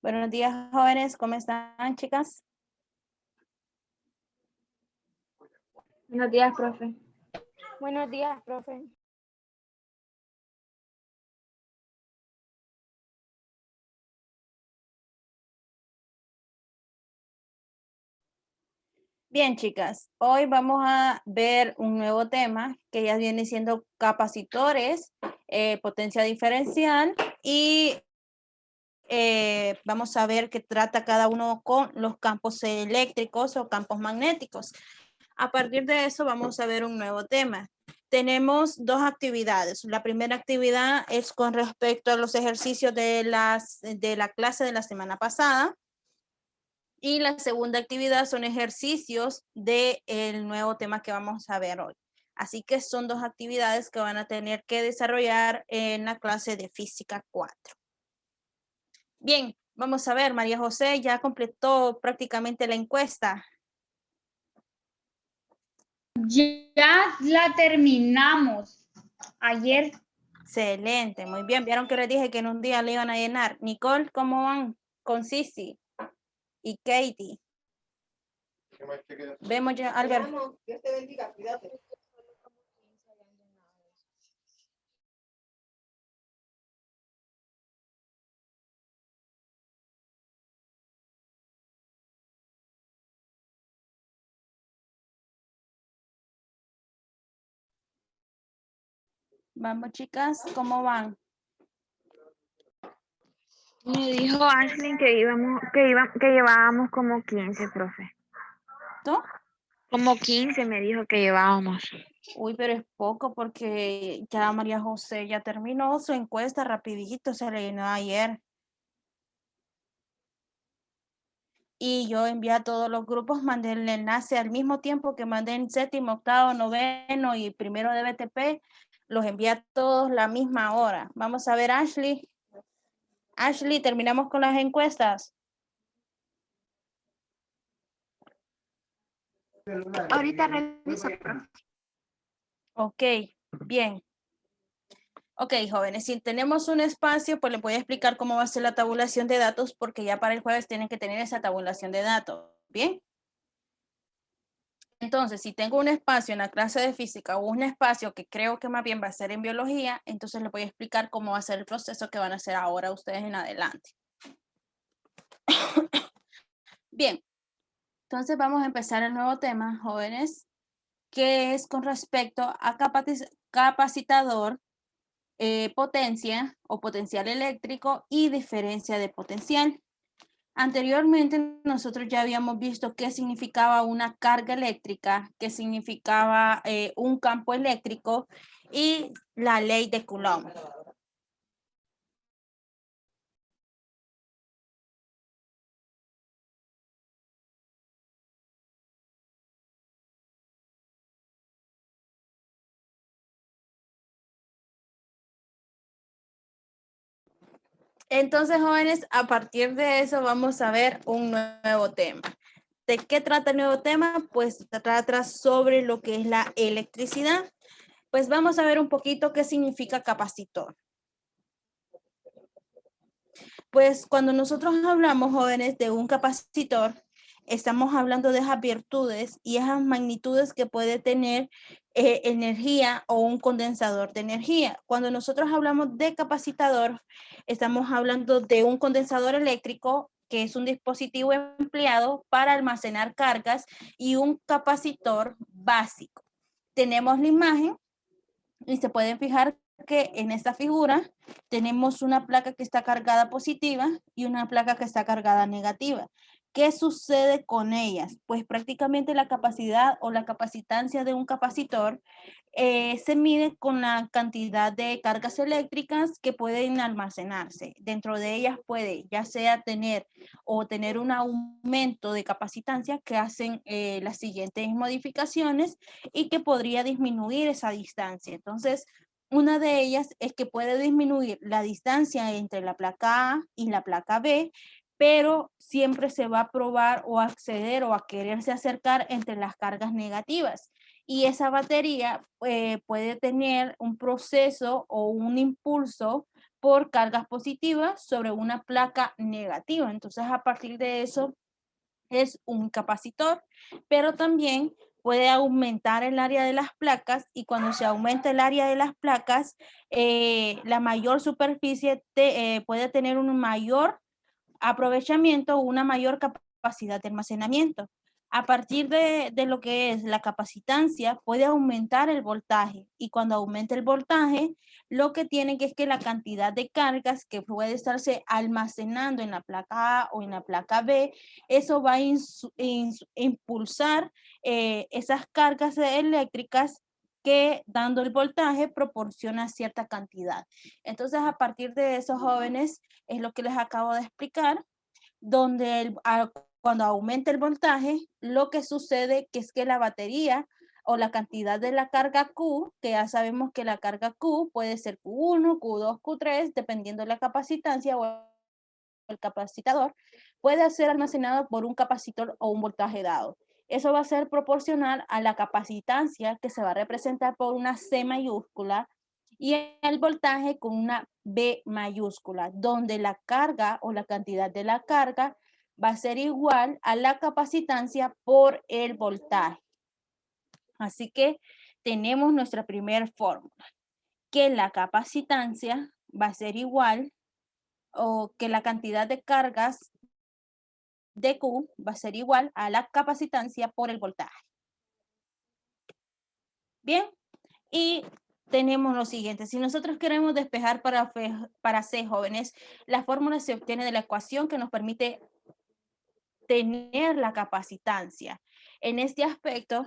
Buenos días, jóvenes. ¿Cómo están, chicas? Buenos días, profe. Buenos días, profe. Bien, chicas. Hoy vamos a ver un nuevo tema que ya viene siendo capacitores, potencia diferencial y vamos a ver qué trata cada uno con los campos eléctricos o campos magnéticos. A partir de eso vamos a ver un nuevo tema. Tenemos dos actividades. La primera actividad es con respecto a los ejercicios de la clase de la semana pasada. Y la segunda actividad son ejercicios del nuevo tema que vamos a ver hoy. Así que son dos actividades que van a tener que desarrollar en la clase de Física 4. Bien, vamos a ver, María José ya completó prácticamente la encuesta. Ya la terminamos ayer. Excelente, muy bien. Vieron que les dije que en un día le iban a llenar. Nicole, ¿cómo van con Sisi y Katie? Vemos ya, Albert. Dios te bendiga, cuídate. Vamos, chicas, ¿cómo van? Me dijo Ashley que llevábamos como 15, profe. ¿Tú? Como 15 me dijo que llevábamos. Uy, pero es poco porque ya María José ya terminó su encuesta rapidito, se le llenó ayer. Y yo envié a todos los grupos, mandé el enlace al mismo tiempo que mandé en séptimo, octavo, noveno y primero de BTP, los envié a todos la misma hora. Vamos a ver, Ashley. Ashley, terminamos con las encuestas. Ahorita reviso, profe. Ok, bien. Ok, jóvenes, si tenemos un espacio, pues les voy a explicar cómo va a ser la tabulación de datos, porque ya para el jueves tienen que tener esa tabulación de datos. Bien. Entonces, si tengo un espacio en la clase de física o un espacio que creo que más bien va a ser en biología, entonces les voy a explicar cómo va a ser el proceso que van a hacer ahora ustedes en adelante. Bien, entonces vamos a empezar el nuevo tema, jóvenes, que es con respecto a capacitador, potencia o potencial eléctrico y diferencia de potencial. Anteriormente nosotros ya habíamos visto qué significaba una carga eléctrica, qué significaba un campo eléctrico y la ley de Coulomb. Entonces, jóvenes, a partir de eso vamos a ver un nuevo tema. ¿De qué trata el nuevo tema? Pues trata sobre lo que es la electricidad. Pues vamos a ver un poquito qué significa capacitor. Pues cuando nosotros hablamos, jóvenes, de un capacitor, estamos hablando de esas virtudes y esas magnitudes que puede tener energía o un condensador de energía. Cuando nosotros hablamos de capacitador, estamos hablando de un condensador eléctrico, que es un dispositivo empleado para almacenar cargas, y un capacitor básico. Tenemos la imagen y se pueden fijar que en esta figura tenemos una placa que está cargada positiva y una placa que está cargada negativa. ¿Qué sucede con ellas? Pues prácticamente la capacidad o la capacitancia de un capacitor se mide con la cantidad de cargas eléctricas que pueden almacenarse. Dentro de ellas puede ya sea tener un aumento de capacitancia que hacen las siguientes modificaciones y que podría disminuir esa distancia. Entonces, una de ellas es que puede disminuir la distancia entre la placa A y la placa B, pero siempre se va a probar o acceder o a quererse acercar entre las cargas negativas. Y esa batería puede tener un proceso o un impulso por cargas positivas sobre una placa negativa. Entonces, a partir de eso, es un capacitor, pero también puede aumentar el área de las placas, y cuando se aumenta el área de las placas, la mayor superficie puede tener un mayor aprovechamiento o una mayor capacidad de almacenamiento. A partir de lo que es la capacitancia, puede aumentar el voltaje, y cuando aumenta el voltaje, lo que tiene que es que la cantidad de cargas que puede estarse almacenando en la placa A o en la placa B, eso va a impulsar esas cargas eléctricas que, dando el voltaje, proporciona cierta cantidad. Entonces, a partir de esos, jóvenes, es lo que les acabo de explicar, donde cuando aumenta el voltaje, lo que sucede que es que la batería o la cantidad de la carga Q, que ya sabemos que la carga Q puede ser Q1, Q2, Q3, dependiendo de la capacitancia o el capacitador, puede ser almacenado por un capacitor o un voltaje dado. Eso va a ser proporcional a la capacitancia, que se va a representar por una C mayúscula, y el voltaje con una B mayúscula, donde la carga o la cantidad de la carga va a ser igual a la capacitancia por el voltaje. Así que tenemos nuestra primera fórmula, que la capacitancia va a ser igual, o que la cantidad de cargas de Q va a ser igual a la capacitancia por el voltaje. Bien, y tenemos lo siguiente. Si nosotros queremos despejar para C, jóvenes, la fórmula se obtiene de la ecuación que nos permite tener la capacitancia. En este aspecto,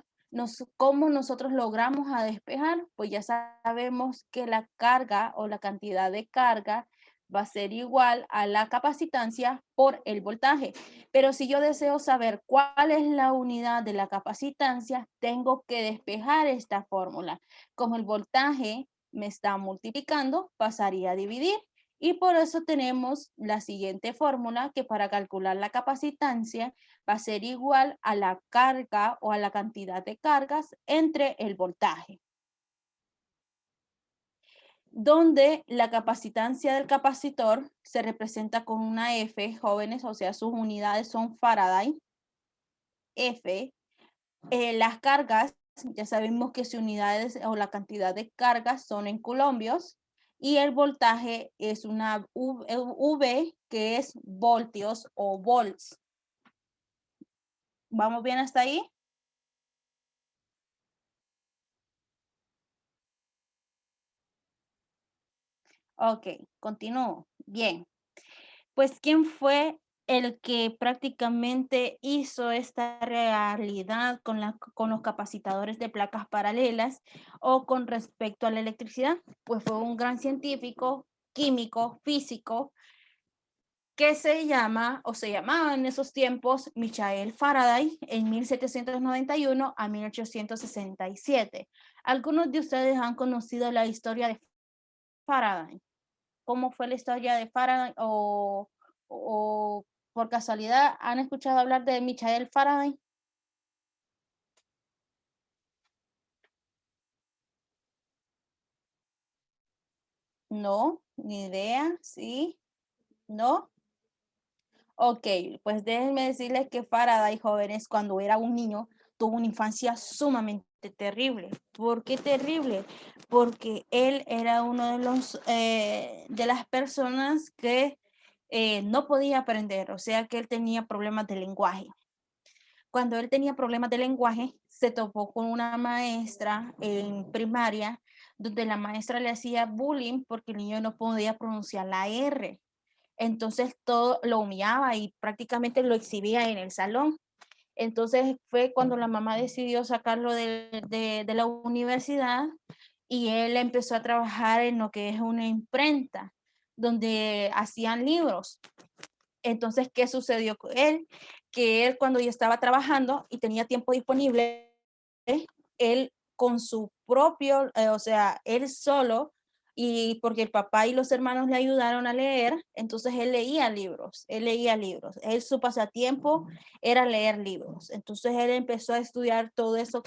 ¿cómo nosotros logramos a despejar? Pues ya sabemos que la carga o la cantidad de carga va a ser igual a la capacitancia por el voltaje. Pero si yo deseo saber cuál es la unidad de la capacitancia, tengo que despejar esta fórmula. Como el voltaje me está multiplicando, pasaría a dividir. Y por eso tenemos la siguiente fórmula, que para calcular la capacitancia va a ser igual a la carga o a la cantidad de cargas entre el voltaje, donde la capacitancia del capacitor se representa con una F, jóvenes, o sea, sus unidades son Faraday, F. Las cargas, ya sabemos que sus unidades o la cantidad de cargas son en colombios, y el voltaje es una V, que es voltios o volts. ¿Vamos bien hasta ahí? Ok, continúo. Bien. Pues, ¿quién fue el que prácticamente hizo esta realidad con los capacitadores de placas paralelas o con respecto a la electricidad? Pues fue un gran científico, químico, físico, que se llama, o se llamaba en esos tiempos, Michael Faraday, en 1791 a 1867. Algunos de ustedes han conocido la historia de Faraday. ¿Cómo fue la historia de Faraday? O por casualidad, ¿han escuchado hablar de Michael Faraday? No, ni idea, sí, no. Ok, pues déjenme decirles que Faraday, jóvenes, cuando era un niño, tuvo una infancia sumamente terrible. ¿Por qué terrible? Porque él era uno de los de las personas que no podía aprender, o sea que él tenía problemas de lenguaje. Cuando él tenía problemas de lenguaje, se topó con una maestra en primaria, donde la maestra le hacía bullying porque el niño no podía pronunciar la R. Entonces todo lo humillaba y prácticamente lo exhibía en el salón. Entonces fue cuando la mamá decidió sacarlo de la universidad y él empezó a trabajar en lo que es una imprenta, donde hacían libros. Entonces, ¿qué sucedió con él? Que él cuando ya estaba trabajando y tenía tiempo disponible, él con su propio, o sea, él solo, y porque el papá y los hermanos le ayudaron a leer, entonces él leía libros, él su pasatiempo era leer libros, entonces él empezó a estudiar todo eso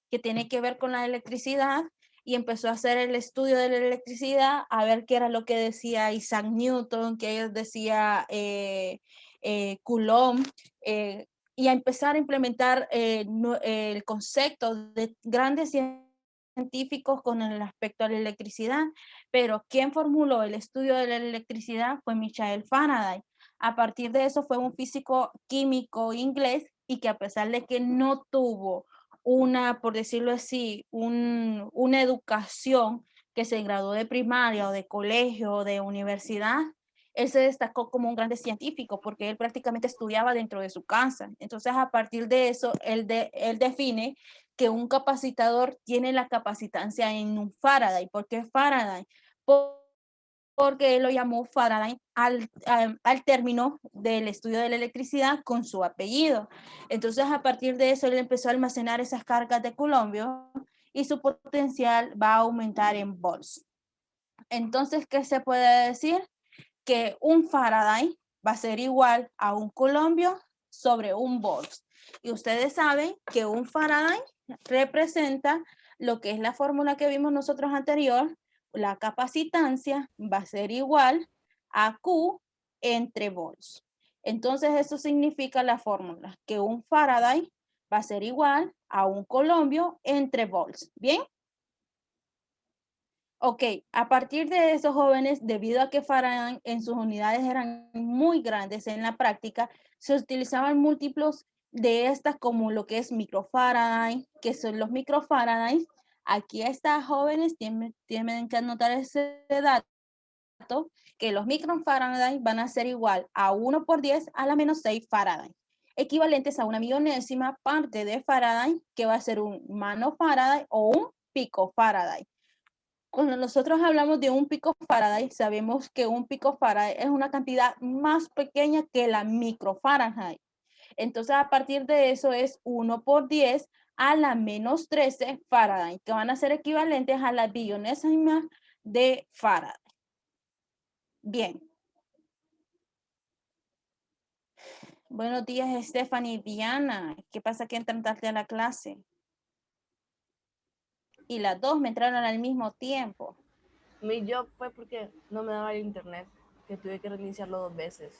que tiene que ver con la electricidad y empezó a hacer el estudio de la electricidad, a ver qué era lo que decía Isaac Newton, qué decía Coulomb, y a empezar a implementar el concepto de grandes científicos con el aspecto de la electricidad. Pero quien formuló el estudio de la electricidad fue Michael Faraday. A partir de eso fue un físico químico inglés y que a pesar de que no tuvo una, por decirlo así, una educación que se graduó de primaria o de colegio o de universidad, él se destacó como un grande científico porque él prácticamente estudiaba dentro de su casa. Entonces, a partir de eso, él define que un capacitador tiene la capacitancia en un Faraday. ¿Por qué Faraday? Porque él lo llamó Faraday al término del estudio de la electricidad con su apellido. Entonces, a partir de eso, él empezó a almacenar esas cargas de Coulomb y su potencial va a aumentar en volts. Entonces, ¿qué se puede decir? Que un Faraday va a ser igual a un Coulomb sobre un volts. Y ustedes saben que un Faraday representa lo que es la fórmula que vimos nosotros anterior, la capacitancia va a ser igual a Q entre volts. Entonces eso significa la fórmula, que un Faraday va a ser igual a un Coulomb entre volts. ¿Bien? Ok, a partir de esos jóvenes, debido a que Faraday en sus unidades eran muy grandes en la práctica, se utilizaban múltiplos de estas como lo que es microfaraday, que son los microfaraday. Aquí está, jóvenes, tienen que anotar ese dato, que los microfaraday van a ser igual a 1 por 10 a la menos 6 Faraday, equivalentes a una millonésima parte de Faraday, que va a ser un nanofaraday o un picofaraday. Cuando nosotros hablamos de un picofaraday, sabemos que un picofaraday es una cantidad más pequeña que la microfaraday. Entonces, a partir de eso es 1 por 10 a la menos 13 Faraday, que van a ser equivalentes a la billonésima de Faraday. Bien. Buenos días, Stephanie y Diana. ¿Qué pasa que entran tarde a la clase? Y las dos me entraron al mismo tiempo. Yo fue porque no me daba el internet, que tuve que reiniciarlo 2 veces.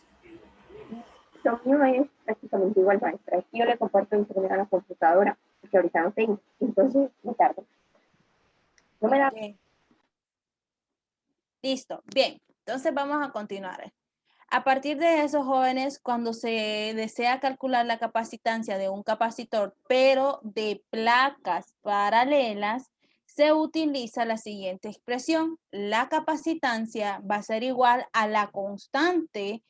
Lo mío es prácticamente igual, maestra. Es que yo le comparto internet a la computadora, porque ahorita no tengo, entonces me tardo. No me da. Okay. Listo, bien. Entonces vamos a continuar. A partir de esos jóvenes, cuando se desea calcular la capacitancia de un capacitor, pero de placas paralelas, se utiliza la siguiente expresión. La capacitancia va a ser igual a la constante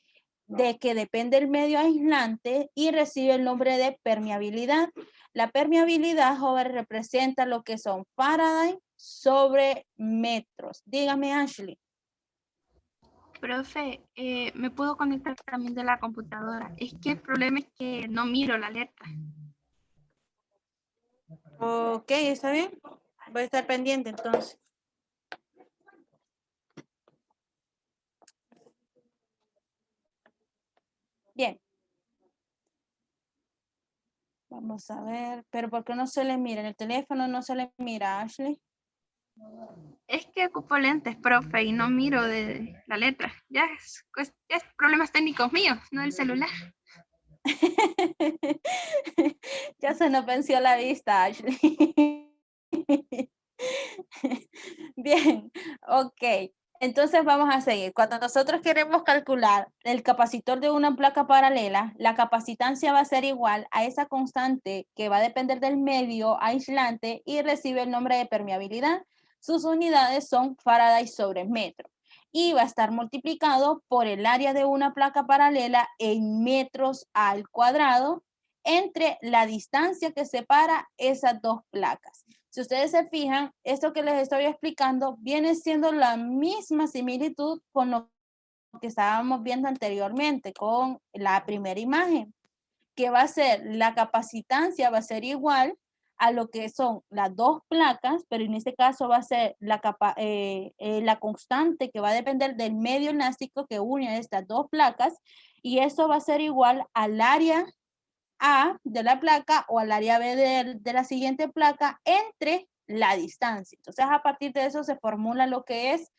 de que depende del medio aislante y recibe el nombre de permeabilidad. La permeabilidad, joven, representa lo que son Faraday sobre metros. Dígame, Ashley. Profe, ¿me puedo conectar también de la computadora? Es que el problema es que no miro la alerta. Ok, ¿está bien? Voy a estar pendiente entonces. Bien. Vamos a ver, pero ¿por qué no se le mira? En el teléfono no se le mira, Ashley. Es que ocupo lentes, profe, y no miro de la letra. Ya es problemas técnicos míos, no del celular. Ya se nos venció la vista, Ashley. Bien, ok. Entonces vamos a seguir. Cuando nosotros queremos calcular el capacitor de una placa paralela, la capacitancia va a ser igual a esa constante que va a depender del medio aislante y recibe el nombre de permeabilidad. Sus unidades son Faraday sobre metro y va a estar multiplicado por el área de una placa paralela en metros al cuadrado entre la distancia que separa esas dos placas. Si ustedes se fijan, esto que les estoy explicando viene siendo la misma similitud con lo que estábamos viendo anteriormente con la primera imagen, que va a ser la capacitancia, va a ser igual a lo que son las dos placas, pero en este caso va a ser la constante que va a depender del medio elástico que une a estas dos placas, y eso va a ser igual al área A de la placa o al área B de la siguiente placa entre la distancia. Entonces, a partir de eso se formula lo que es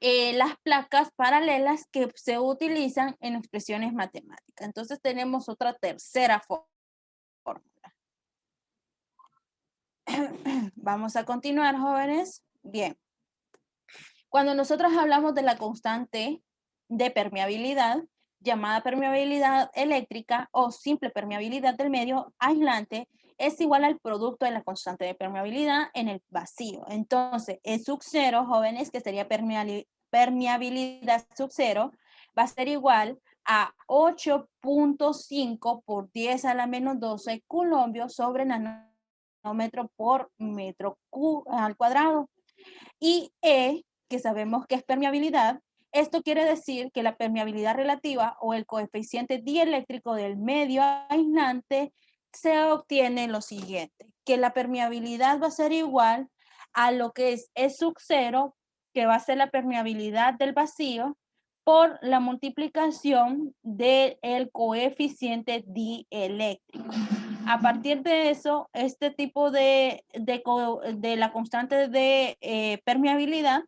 las placas paralelas que se utilizan en expresiones matemáticas. Entonces, tenemos otra tercera fórmula. Vamos a continuar, jóvenes. Bien. Cuando nosotros hablamos de la constante de permeabilidad, llamada permeabilidad eléctrica o simple permeabilidad del medio aislante, es igual al producto de la constante de permeabilidad en el vacío. Entonces, el sub cero, jóvenes, que sería permeabilidad sub cero, va a ser igual a 8.5 por 10 a la menos 12 coulombios sobre nanómetro por metro al cuadrado. Y E, que sabemos que es permeabilidad, esto quiere decir que la permeabilidad relativa o el coeficiente dieléctrico del medio aislante se obtiene lo siguiente, que la permeabilidad va a ser igual a lo que es E sub cero, que va a ser la permeabilidad del vacío, por la multiplicación del coeficiente dieléctrico. A partir de eso, este tipo de la constante de permeabilidad,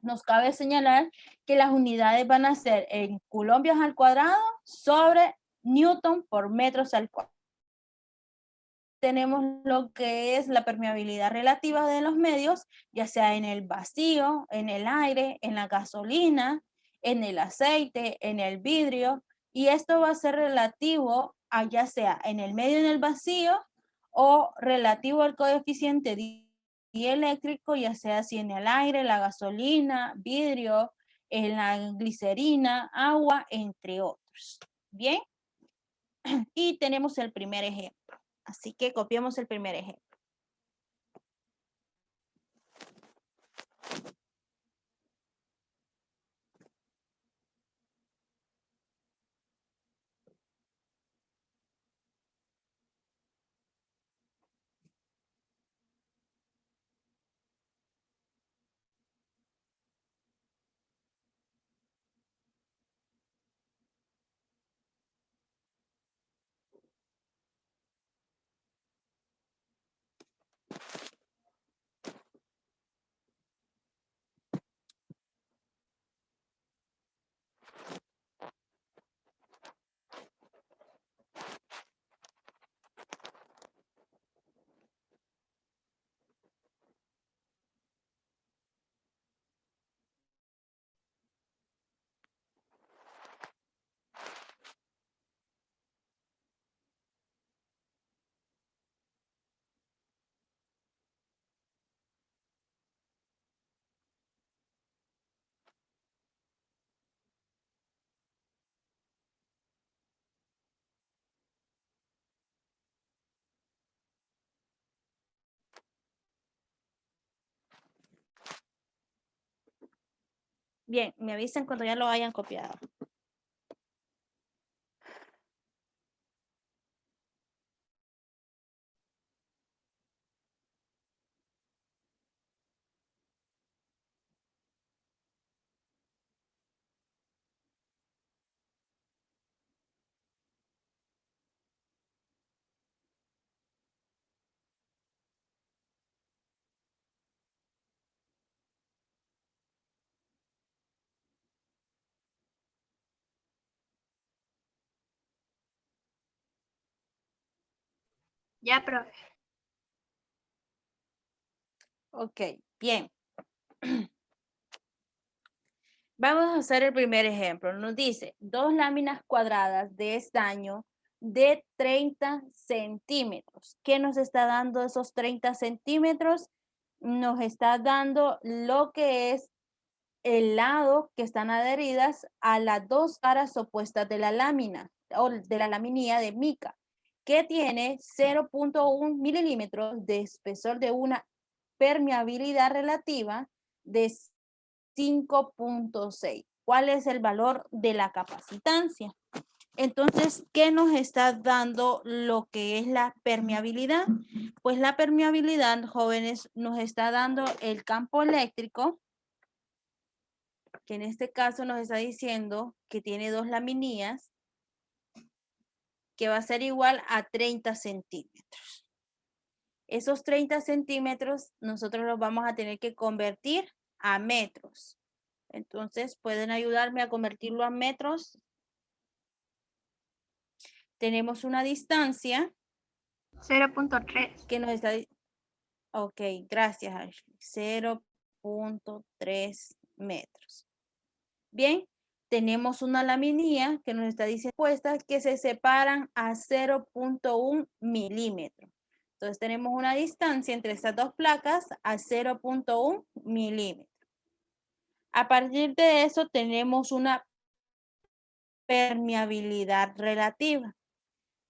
nos cabe señalar que las unidades van a ser en coulombios al cuadrado sobre newton por metros al cuadrado. Tenemos lo que es la permeabilidad relativa de los medios, ya sea en el vacío, en el aire, en la gasolina, en el aceite, en el vidrio, y esto va a ser relativo a ya sea en el medio, en el vacío, o relativo al coeficiente dieléctrico, ya sea si en el aire, la gasolina, vidrio, en la glicerina, agua, entre otros. Bien, y tenemos el primer ejemplo. Así que copiemos el primer ejemplo. Bien, me avisan cuando ya lo hayan copiado. Ya, profe. Ok, bien. Vamos a hacer el primer ejemplo. Nos dice 2 láminas cuadradas de estaño de 30 centímetros. ¿Qué nos está dando esos 30 centímetros? Nos está dando lo que es el lado que están adheridas a las dos caras opuestas de la lámina o de la laminilla de mica, que tiene 0.1 milímetros de espesor de una permeabilidad relativa de 5.6. ¿Cuál es el valor de la capacitancia? Entonces, ¿qué nos está dando lo que es la permeabilidad? Pues la permeabilidad, jóvenes, nos está dando el campo eléctrico, que en este caso nos está diciendo que tiene 2 laminillas, que va a ser igual a 30 centímetros. Esos 30 centímetros nosotros los vamos a tener que convertir a metros. Entonces, ¿pueden ayudarme a convertirlo a metros? Tenemos una distancia 0.3. que nos está... Ok, gracias, Ashley. 0.3 metros. Bien, tenemos una laminilla que nos está diciendo que se separan a 0.1 milímetro. Entonces tenemos una distancia entre estas dos placas a 0.1 milímetro. A partir de eso tenemos una permeabilidad relativa.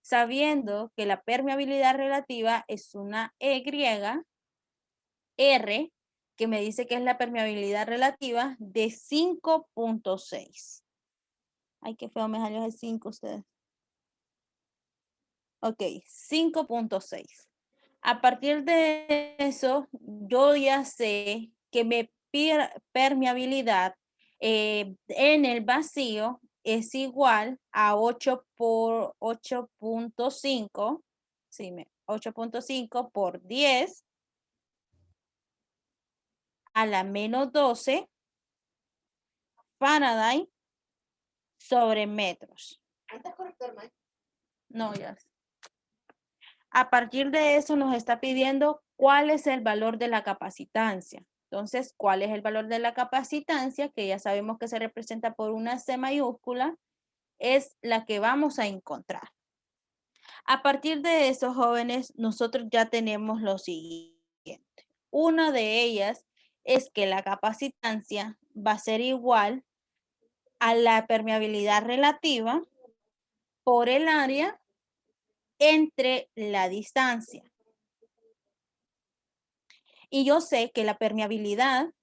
Sabiendo que la permeabilidad relativa es una E griega, R, que me dice que es la permeabilidad relativa de 5.6. Ay, qué feo me salió el 5 ustedes. Ok, 5.6. A partir de eso, yo ya sé que mi permeabilidad en el vacío es igual a 8 por 8.5. Sí, 8.5 por 10 a la menos 12 Faraday sobre metros. No, ya. A partir de eso nos está pidiendo cuál es el valor de la capacitancia. Entonces, ¿cuál es el valor de la capacitancia? Que ya sabemos que se representa por una C mayúscula, es la que vamos a encontrar. A partir de eso, jóvenes, nosotros ya tenemos lo siguiente. Una de ellas es que la capacitancia va a ser igual a la permeabilidad relativa por el área entre la distancia. Y yo sé que la permeabilidad,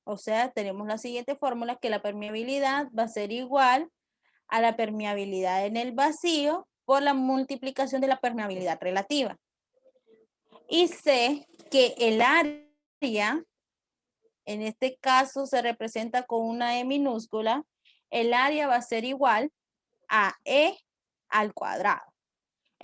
o sea, tenemos la siguiente fórmula, que la permeabilidad va a ser igual a la permeabilidad en el vacío por la multiplicación de la permeabilidad relativa. Y sé que el área, en este caso se representa con una E minúscula, el área va a ser igual a E al cuadrado.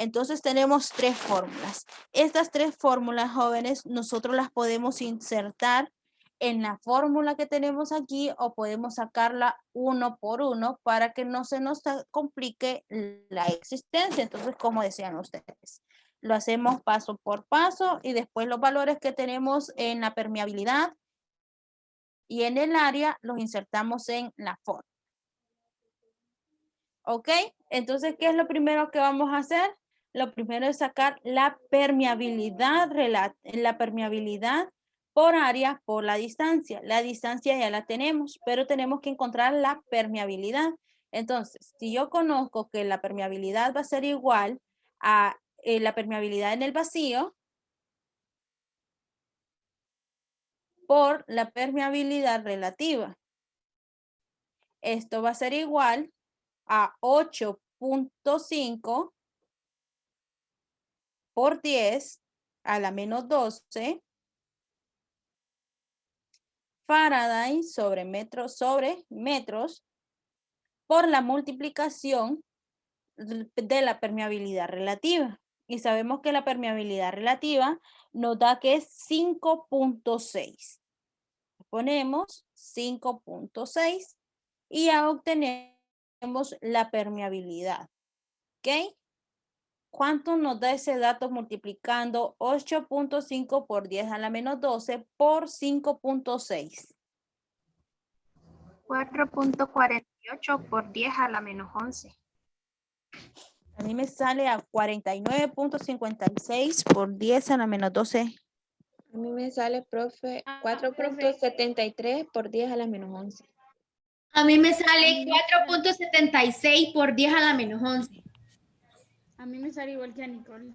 Entonces tenemos 3 fórmulas. Estas 3 fórmulas, jóvenes, nosotros las podemos insertar en la fórmula que tenemos aquí o podemos sacarla uno por uno para que no se nos complique la existencia. Entonces, como decían ustedes, lo hacemos paso por paso y después los valores que tenemos en la permeabilidad y en el área los insertamos en la fórmula. ¿Ok? Entonces, ¿qué es lo primero que vamos a hacer? Lo primero es sacar la permeabilidad por área por la distancia. La distancia ya la tenemos, pero tenemos que encontrar la permeabilidad. Entonces, si yo conozco que la permeabilidad va a ser igual a la permeabilidad en el vacío por la permeabilidad relativa. Esto va a ser igual a 8.5 por 10 a la menos 12 Faraday sobre metros por la multiplicación de la permeabilidad relativa. Y sabemos que la permeabilidad relativa nos da que es 5.6. Ponemos 5.6 y ya obtenemos la permeabilidad. ¿Ok? ¿Cuánto nos da ese dato multiplicando 8.5 por 10 a la menos 12 por 5.6? 4.48 por 10 a la menos 11. A mí me sale a 49.56 por 10 a la menos 12. A mí me sale, profe, profe. 4.73 por 10 a la menos 11. A mí me sale 4.76 por 10 a la menos 11. A mí me sale igual que a Nicole.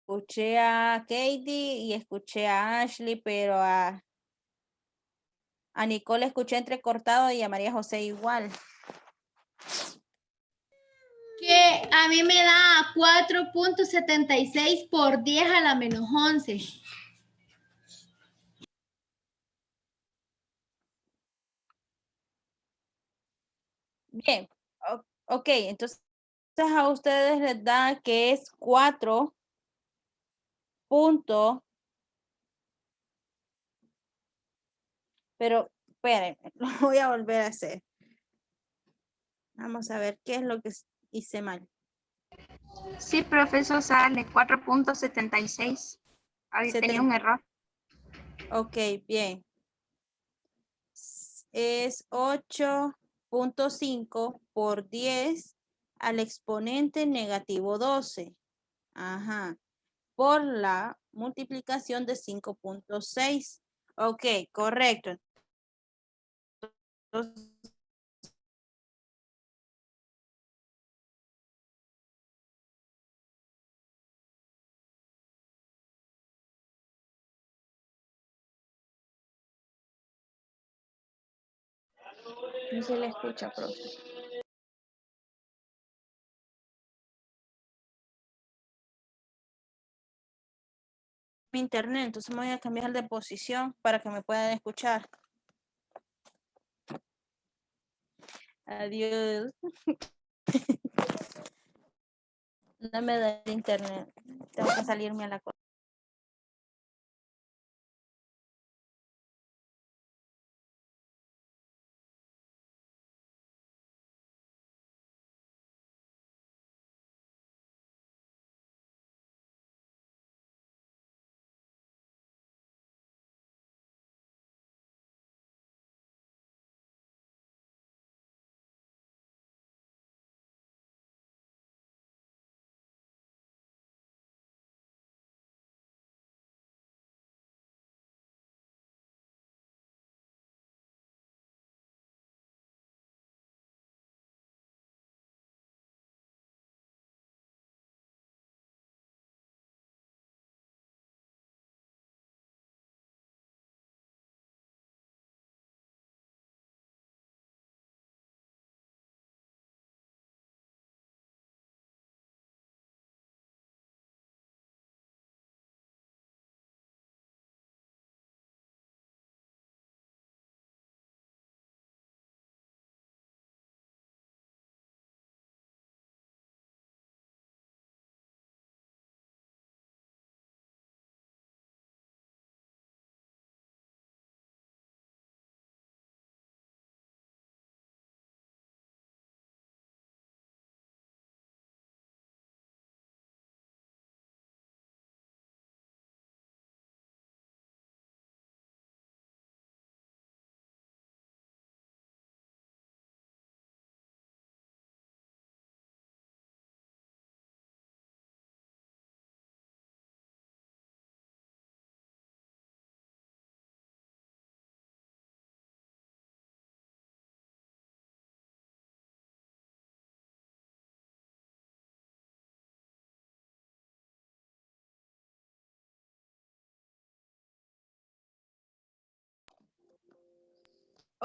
Escuché a Katie y escuché a Ashley, pero a Nicole escuché entrecortado y a María José igual. Que a mí me da 4.76 por 10 a la menos 11. Bien, ok, entonces a ustedes les da que es 4 puntos, pero esperen, lo voy a volver a hacer. Vamos a ver qué es lo que hice mal. Sí, profesor, sale 4.76. Ahí tenía un error. Ok, bien. Es 8.5 por 10 al exponente negativo 12. Ajá. Por la multiplicación de 5.6. Ok, correcto. Entonces, No se le escucha, profe. mi internet, entonces me voy a cambiar de posición para que me puedan escuchar. Adiós. No me da el internet. Tengo que salirme a la cosa.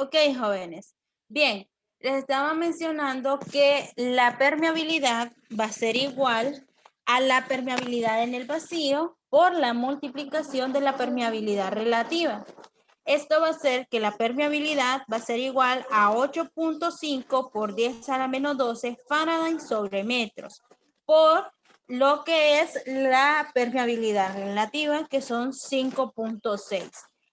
Ok, jóvenes. Bien, les estaba mencionando que la permeabilidad va a ser igual a la permeabilidad en el vacío por la multiplicación de la permeabilidad relativa. Esto va a ser que la permeabilidad va a ser igual a 8.5 por 10 a la menos 12 Faraday sobre metros, por lo que es la permeabilidad relativa, que son 5.6.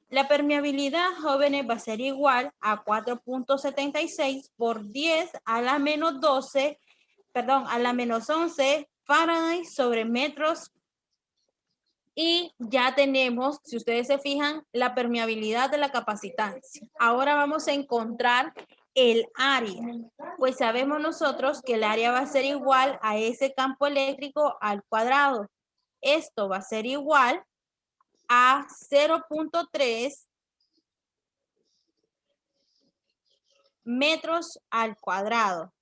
La permeabilidad, jóvenes, va a ser igual a 4.76 por 10 a la menos 12, perdón, a la menos 11 Fahrenheit sobre metros. Y ya tenemos, si ustedes se fijan, la permeabilidad de la capacitancia. Ahora vamos a encontrar el área. Pues sabemos nosotros que el área va a ser igual a ese campo eléctrico al cuadrado. Esto va a ser igual a 0.3 metros al cuadrado.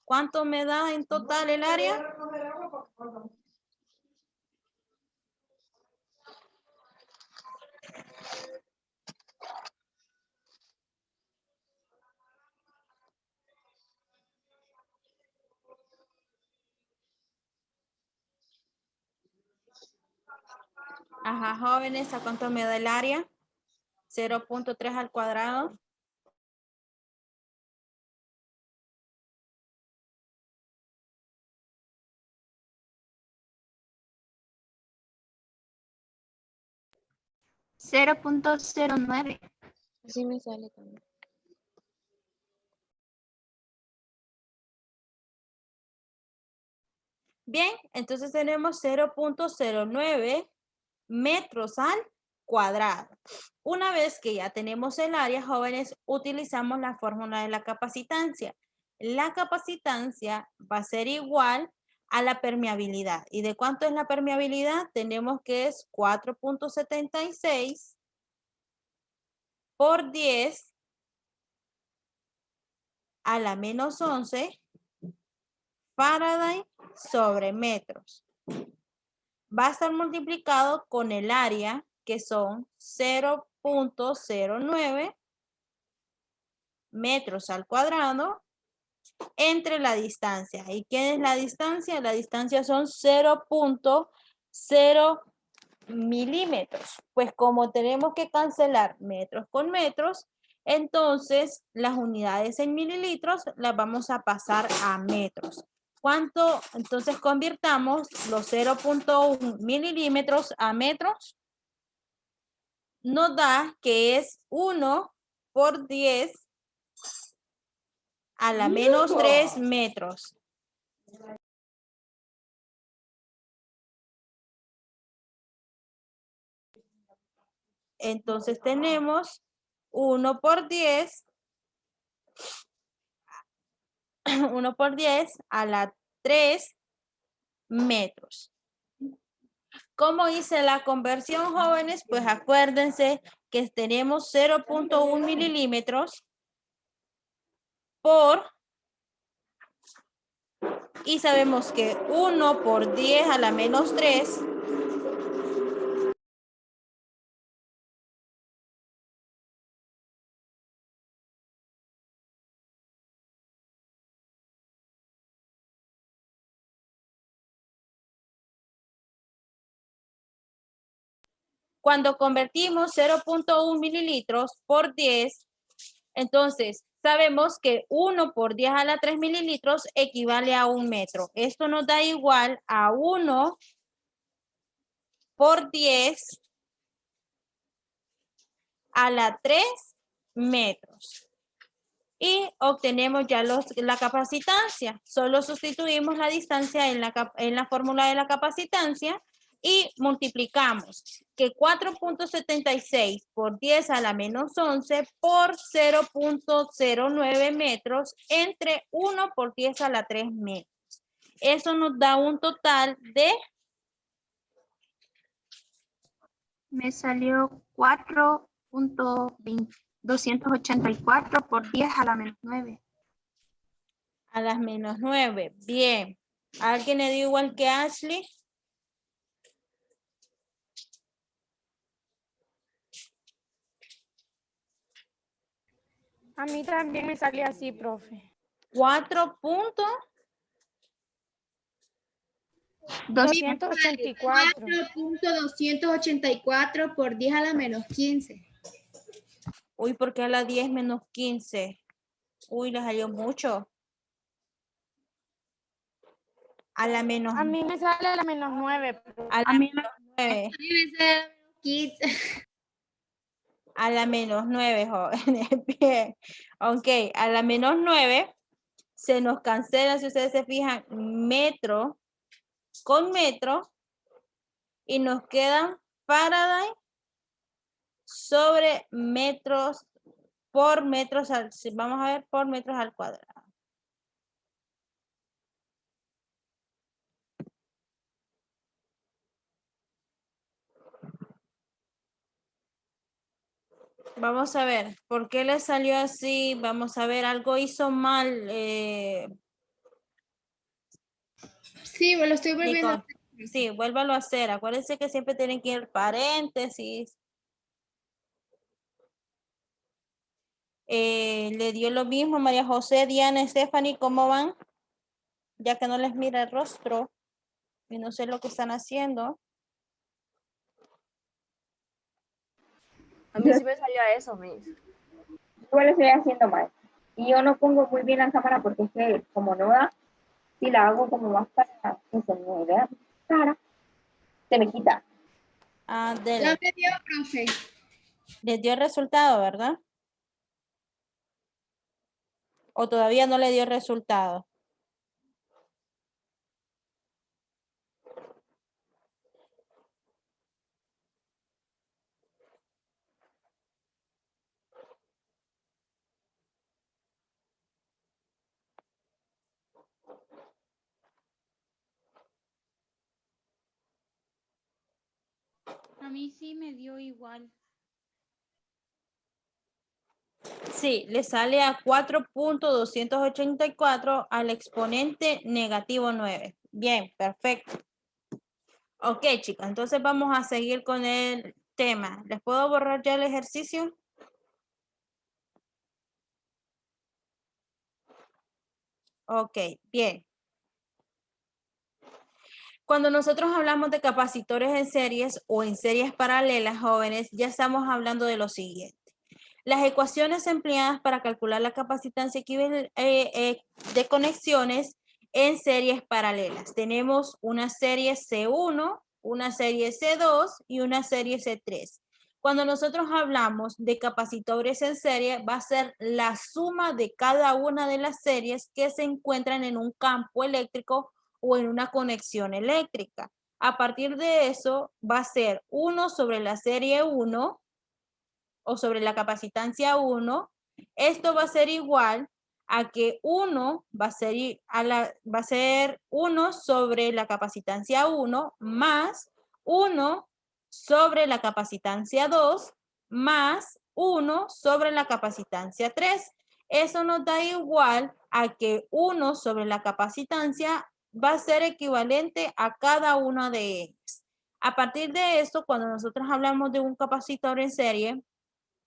¿Cuánto me da en total el área? Ajá, jóvenes, ¿a cuánto me da el área? 0.3 al cuadrado. .09. Así me sale también. Bien, entonces tenemos 0.09 metros al cuadrado. Una vez que ya tenemos el área, jóvenes, utilizamos la fórmula de la capacitancia. La capacitancia va a ser igual a la permeabilidad. ¿Y de cuánto es la permeabilidad? Tenemos que es 4.76 por 10 a la menos 11 Fahrenheit sobre metros. Va a estar multiplicado con el área, que son 0.09 metros al cuadrado, entre la distancia. ¿Y qué es la distancia? La distancia son 0.0 milímetros. Pues como tenemos que cancelar metros con metros, entonces las unidades en mililitros las vamos a pasar a metros. ¿Cuánto? Entonces convirtamos los 0.1 milímetros a metros. Nos da que es 1 por 10 a la menos 3 metros. Entonces tenemos 1 por 10 1 por 10 a la 3 metros. ¿Cómo hice la conversión, jóvenes? Pues acuérdense que tenemos 0.1 milímetros por, y sabemos que 1 por 10 a la menos 3 cuando convertimos 0.1 mililitros por 10, entonces sabemos que 1 por 10 a la 3 mililitros equivale a 1 metro. Esto nos da igual a 1 por 10 a la 3 metros. Y obtenemos ya la capacitancia. Solo sustituimos la distancia en la fórmula de la capacitancia y multiplicamos que 4.76 por 10 a la menos 11 por 0.09 metros entre 1 por 10 a la 3 metros. Eso nos da un total de... Me salió 4.284 por 10 a la menos 9. A las menos 9. Bien. ¿Alguien le dio igual que Ashley? A mí también me sale así, profe. 284. 4.284 por 10 a la menos 15. Uy, ¿por qué a la 10 menos 15? Uy, le salió mucho. A la menos... A mí me sale a la menos 9. A la menos 9. 15. A la -9, jóvenes. Bien. Ok, a la -9 se nos cancela, si ustedes se fijan, metro con metro y nos quedan Faraday sobre metros por metros al, vamos a ver, por metros al cuadrado. Vamos a ver, ¿por qué le salió así? Vamos a ver, algo hizo mal. Sí, me lo estoy volviendo a Nico. Sí, vuélvalo a hacer. Acuérdense que siempre tienen que ir paréntesis. Le dio lo mismo María José, Diana, Stephanie, ¿cómo van? Ya que no les mira el rostro y no sé lo que están haciendo. A mí sí me salió eso, Miss. Igual lo estoy haciendo mal. Y yo no pongo muy bien la cámara porque es que como no da, si la hago como más para que se me vea mi cara, se me quita. Ah, Ya dele. me dio, profe. Les dio el resultado, ¿verdad? ¿O todavía no le dio el resultado? A mí sí me dio igual. Sí, le sale a 4.284 al exponente -9. Bien, perfecto. Ok, chicas, entonces vamos a seguir con el tema. ¿Les puedo borrar ya el ejercicio? Ok, bien. Cuando nosotros hablamos de capacitores en series o en series paralelas, jóvenes, ya estamos hablando de lo siguiente. Las ecuaciones empleadas para calcular la capacitancia de conexiones en series paralelas. Tenemos una serie C1, una serie C2 y una serie C3. Cuando nosotros hablamos de capacitores en serie, va a ser la suma de cada una de las series que se encuentran en un campo eléctrico o en una conexión eléctrica. A partir de eso, va a ser 1 sobre la serie 1 o sobre la capacitancia 1, esto va a ser igual a que 1 va a ser 1 sobre la capacitancia 1 más 1 sobre la capacitancia 2 más 1 sobre la capacitancia 3. Eso nos da igual a que 1 sobre la capacitancia va a ser equivalente a cada una de ellas. A partir de esto, cuando nosotros hablamos de un capacitor en serie,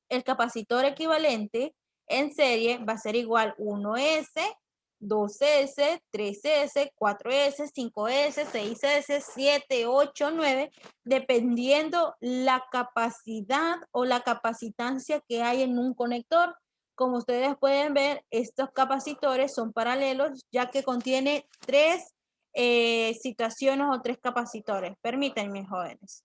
el capacitor equivalente en serie va a ser igual 1S, 2S, 3S, 4S, 5S, 6S, 7, 8, 9, dependiendo la capacidad o la capacitancia que hay en un conector. Como ustedes pueden ver, estos capacitores son paralelos ya que contiene tres situaciones o tres capacitores. Permítanme, jóvenes.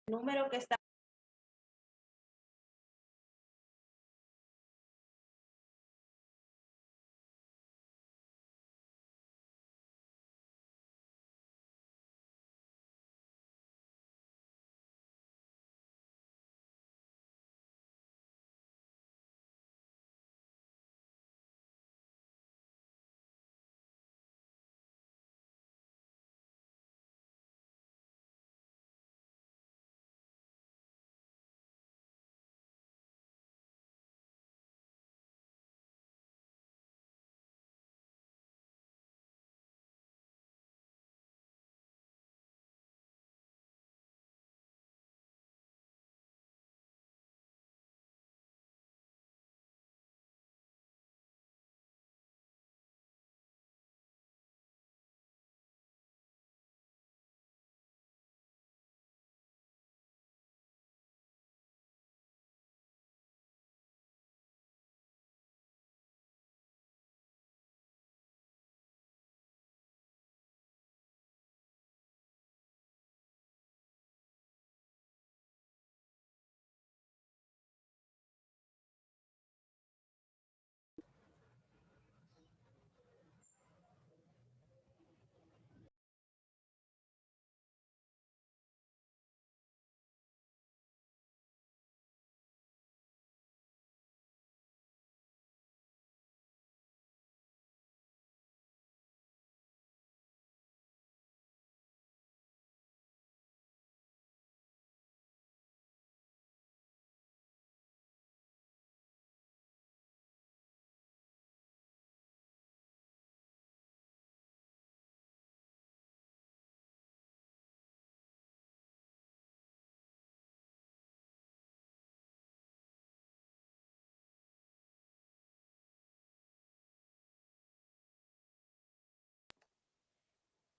número que está.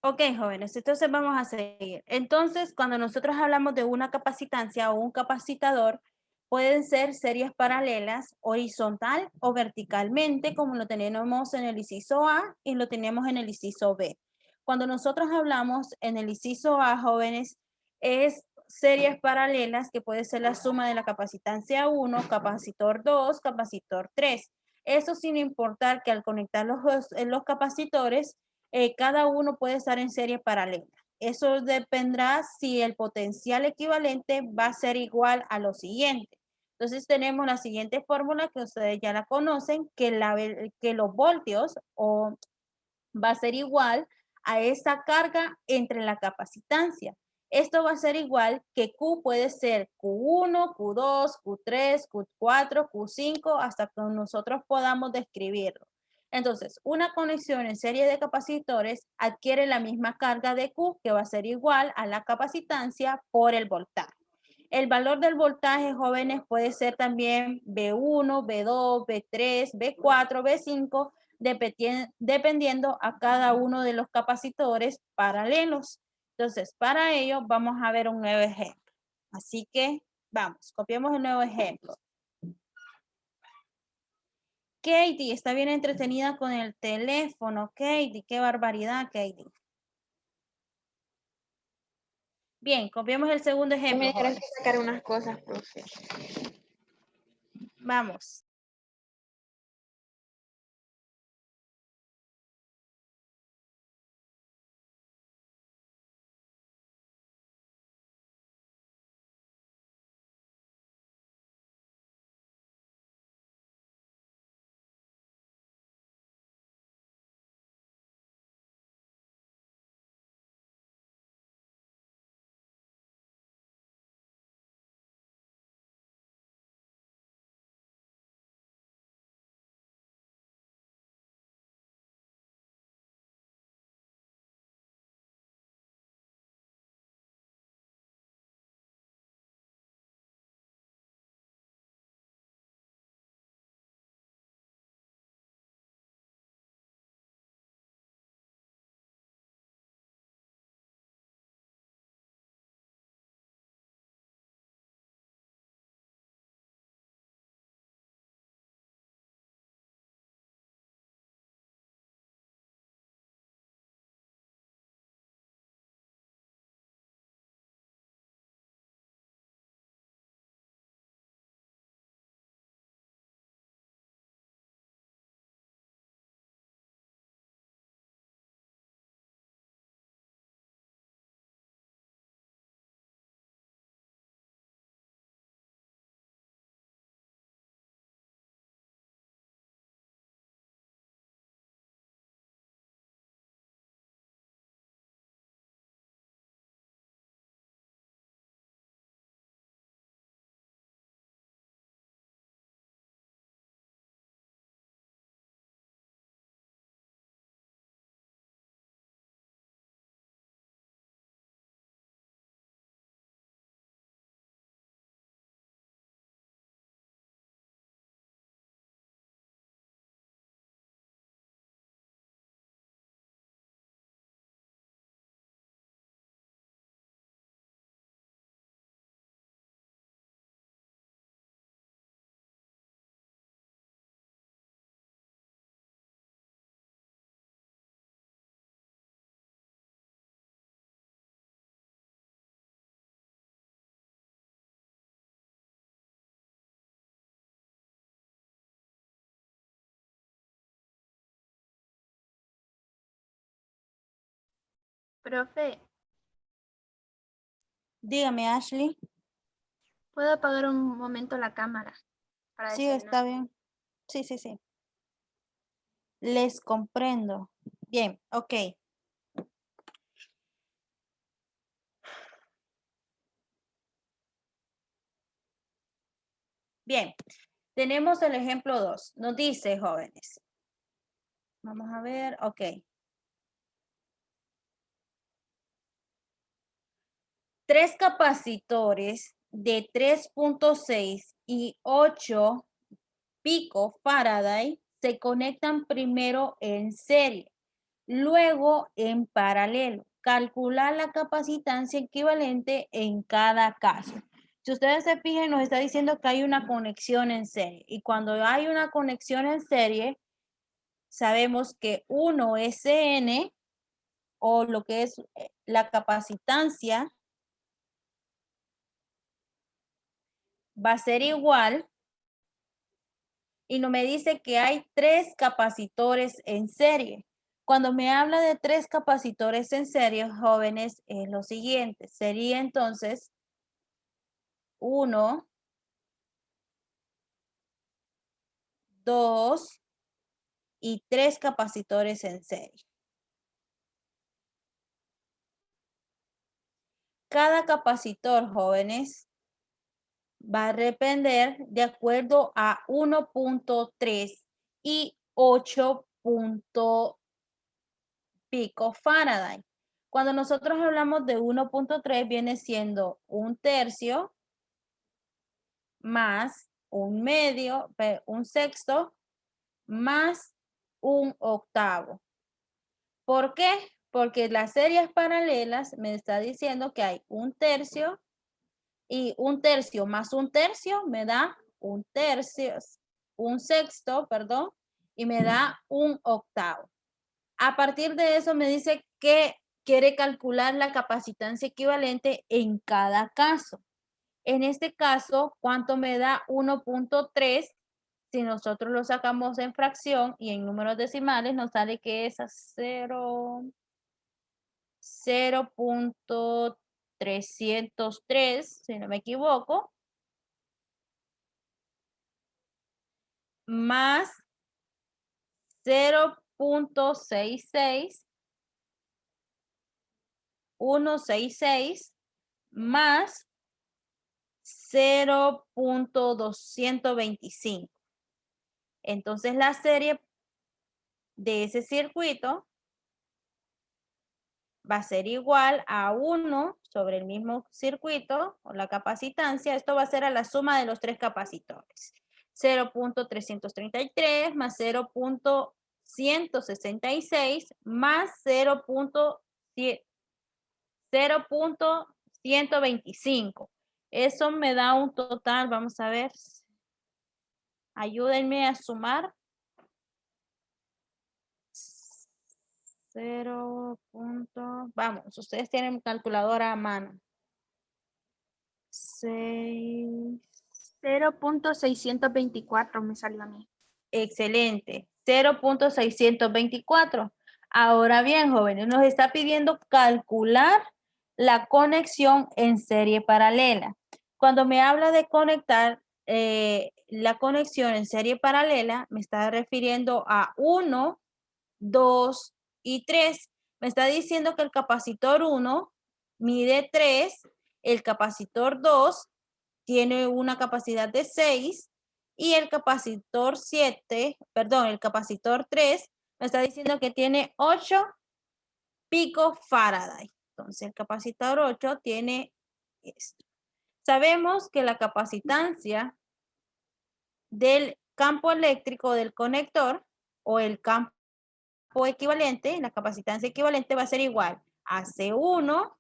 Ok, jóvenes, entonces vamos a seguir. Entonces, cuando nosotros hablamos de una capacitancia o un capacitador, pueden ser series paralelas, horizontal o verticalmente, como lo tenemos en el inciso A y lo tenemos en el inciso B. Cuando nosotros hablamos en el inciso A, jóvenes, es series paralelas que puede ser la suma de la capacitancia 1, capacitor 2, capacitor 3. Eso sin importar que al conectar los capacitores, cada uno puede estar en serie paralela. Eso dependerá si el potencial equivalente va a ser igual a lo siguiente. Entonces tenemos la siguiente fórmula que ustedes ya la conocen, que los voltios va a ser igual a esa carga entre la capacitancia. Esto va a ser igual que Q puede ser Q1, Q2, Q3, Q4, Q5, hasta que nosotros podamos describirlo. Entonces, una conexión en serie de capacitores adquiere la misma carga de Q, que va a ser igual a la capacitancia por el voltaje. El valor del voltaje, jóvenes, puede ser también B1, B2, B3, B4, B5, dependiendo a cada uno de los capacitores paralelos. Entonces, para ello vamos a ver un nuevo ejemplo. Así que vamos, copiamos el nuevo ejemplo. Katie está bien entretenida con el teléfono. Katie, qué barbaridad, Katie. Bien, copiamos el segundo Me ejemplo. dijeron Jóvenes. que sacar unas cosas, profe. Vamos. Profe, Dígame, Ashley. ¿puedo apagar un momento la cámara? Para Sí, desayunar? está bien. Sí, sí, sí. Les comprendo. Bien, ok. Bien, tenemos el ejemplo 2. Nos dice, jóvenes. Vamos a ver, ok. Tres capacitores de 3.6 y 8 pico-Faraday se conectan primero en serie, luego en paralelo. Calcular la capacitancia equivalente en cada caso. Si ustedes se fijan, nos está diciendo que hay una conexión en serie. Y cuando hay una conexión en serie, sabemos que 1SN o lo que es la capacitancia va a ser igual. Y no me dice que hay tres capacitores en serie. Cuando me habla de tres capacitores en serie, jóvenes, es lo siguiente. Sería entonces 1, 2 y 3 capacitores en serie. Cada capacitor, jóvenes, va a depender de acuerdo a 1.3 y 8 pico-Faraday. Cuando nosotros hablamos de 1.3 viene siendo un tercio más un medio, un sexto más un octavo. ¿Por qué? Porque las series paralelas me está diciendo que hay un tercio y un tercio más un tercio me da un tercio, un sexto, perdón, y me da un octavo. A partir de eso me dice que quiere calcular la capacitancia equivalente en cada caso. En este caso, ¿cuánto me da 1.3? Si nosotros lo sacamos en fracción y en números decimales, nos sale que es a 0.303, si no me equivoco, más 0.66, 166, más 0.225. Entonces la serie de ese circuito va a ser igual a 1 sobre el mismo circuito o la capacitancia. Esto va a ser a la suma de los tres capacitores. 0.333 más 0.166 más 0.125. Eso me da un total, vamos a ver. Ayúdenme a sumar. 0. Vamos, ustedes tienen calculadora a mano. 6. 0.624 me salió a mí. Excelente. 0.624. Ahora bien, jóvenes, nos está pidiendo calcular la conexión en serie paralela. Cuando me habla de conectar la conexión en serie paralela, me está refiriendo a 1, 2 y 3. Me está diciendo que el capacitor 1 mide 3, el capacitor 2 tiene una capacidad de 6 y el capacitor 3 me está diciendo que tiene 8 pico-Faraday. Entonces el capacitor 8 tiene esto. Sabemos que la capacitancia del campo eléctrico del conector o el campo equivalente, la capacitancia equivalente va a ser igual a C1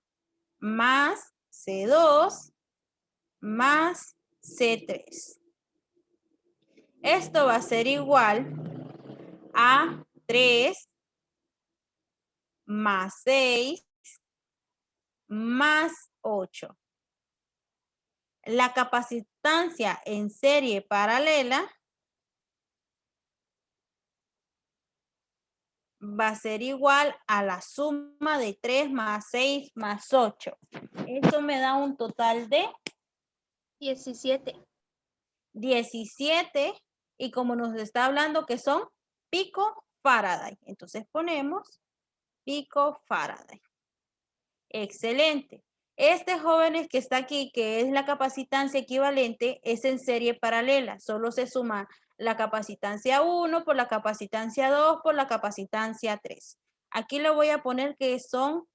más C2 más C3. Esto va a ser igual a 3 más 6 más 8. La capacitancia en serie paralela va a ser igual a la suma de 3 más 6 más 8. Esto me da un total de 17. 17. Y como nos está hablando que son picofaraday. Entonces ponemos picofaraday. Excelente. Este jóvenes que está aquí, que es la capacitancia equivalente, es en serie paralela. Solo se suma la capacitancia 1 por la capacitancia 2 por la capacitancia 3. Aquí le voy a poner que son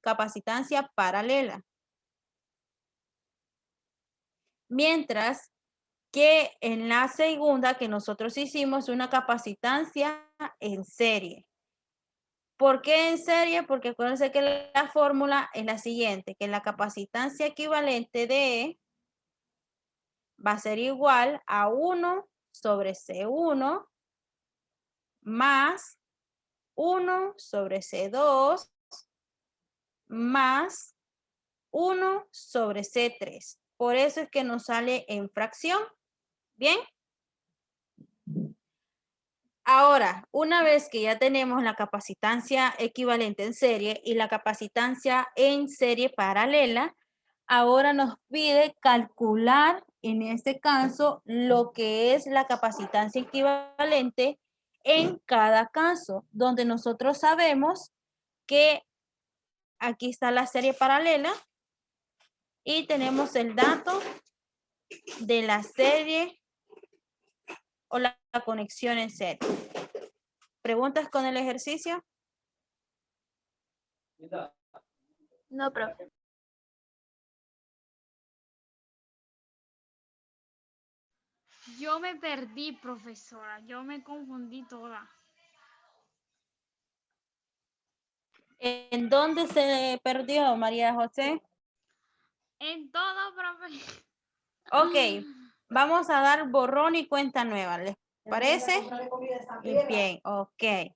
capacitancia paralela. Mientras que en la segunda que nosotros hicimos una capacitancia en serie. ¿Por qué en serie? Porque acuérdense que la fórmula es la siguiente, que la capacitancia equivalente de va a ser igual a 1 sobre C1 más 1 sobre C2 más 1 sobre C3. Por eso es que nos sale en fracción. ¿Bien? Ahora, una vez que ya tenemos la capacitancia equivalente en serie y la capacitancia en serie paralela, ahora nos pide calcular, en este caso, lo que es la capacitancia equivalente en cada caso, donde nosotros sabemos que aquí está la serie paralela y tenemos el dato de la serie o la conexión en serie. ¿Preguntas con el ejercicio? No, profe. Yo me perdí, profesora. Yo me confundí toda. ¿En dónde se perdió, María José? En todo, profe. Ok, vamos a dar borrón y cuenta nueva, ¿les parece? Bien, ok.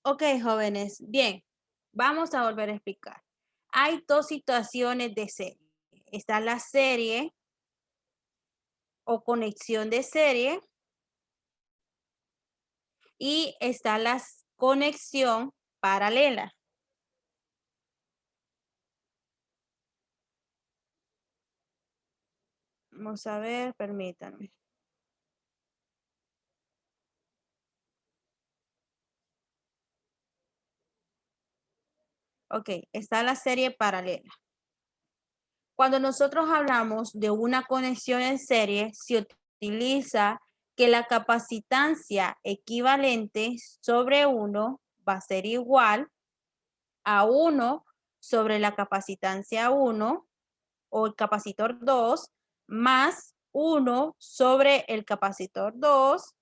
Ok, jóvenes, bien, vamos a volver a explicar. Hay dos situaciones de serie. Está la serie o conexión de serie y está la conexión paralela. Vamos a ver, permítanme. Ok, está la serie paralela. Cuando nosotros hablamos de una conexión en serie, se utiliza que la capacitancia equivalente sobre 1 va a ser igual a 1 sobre la capacitancia 1 o el capacitor 2 más 1 sobre el capacitor 2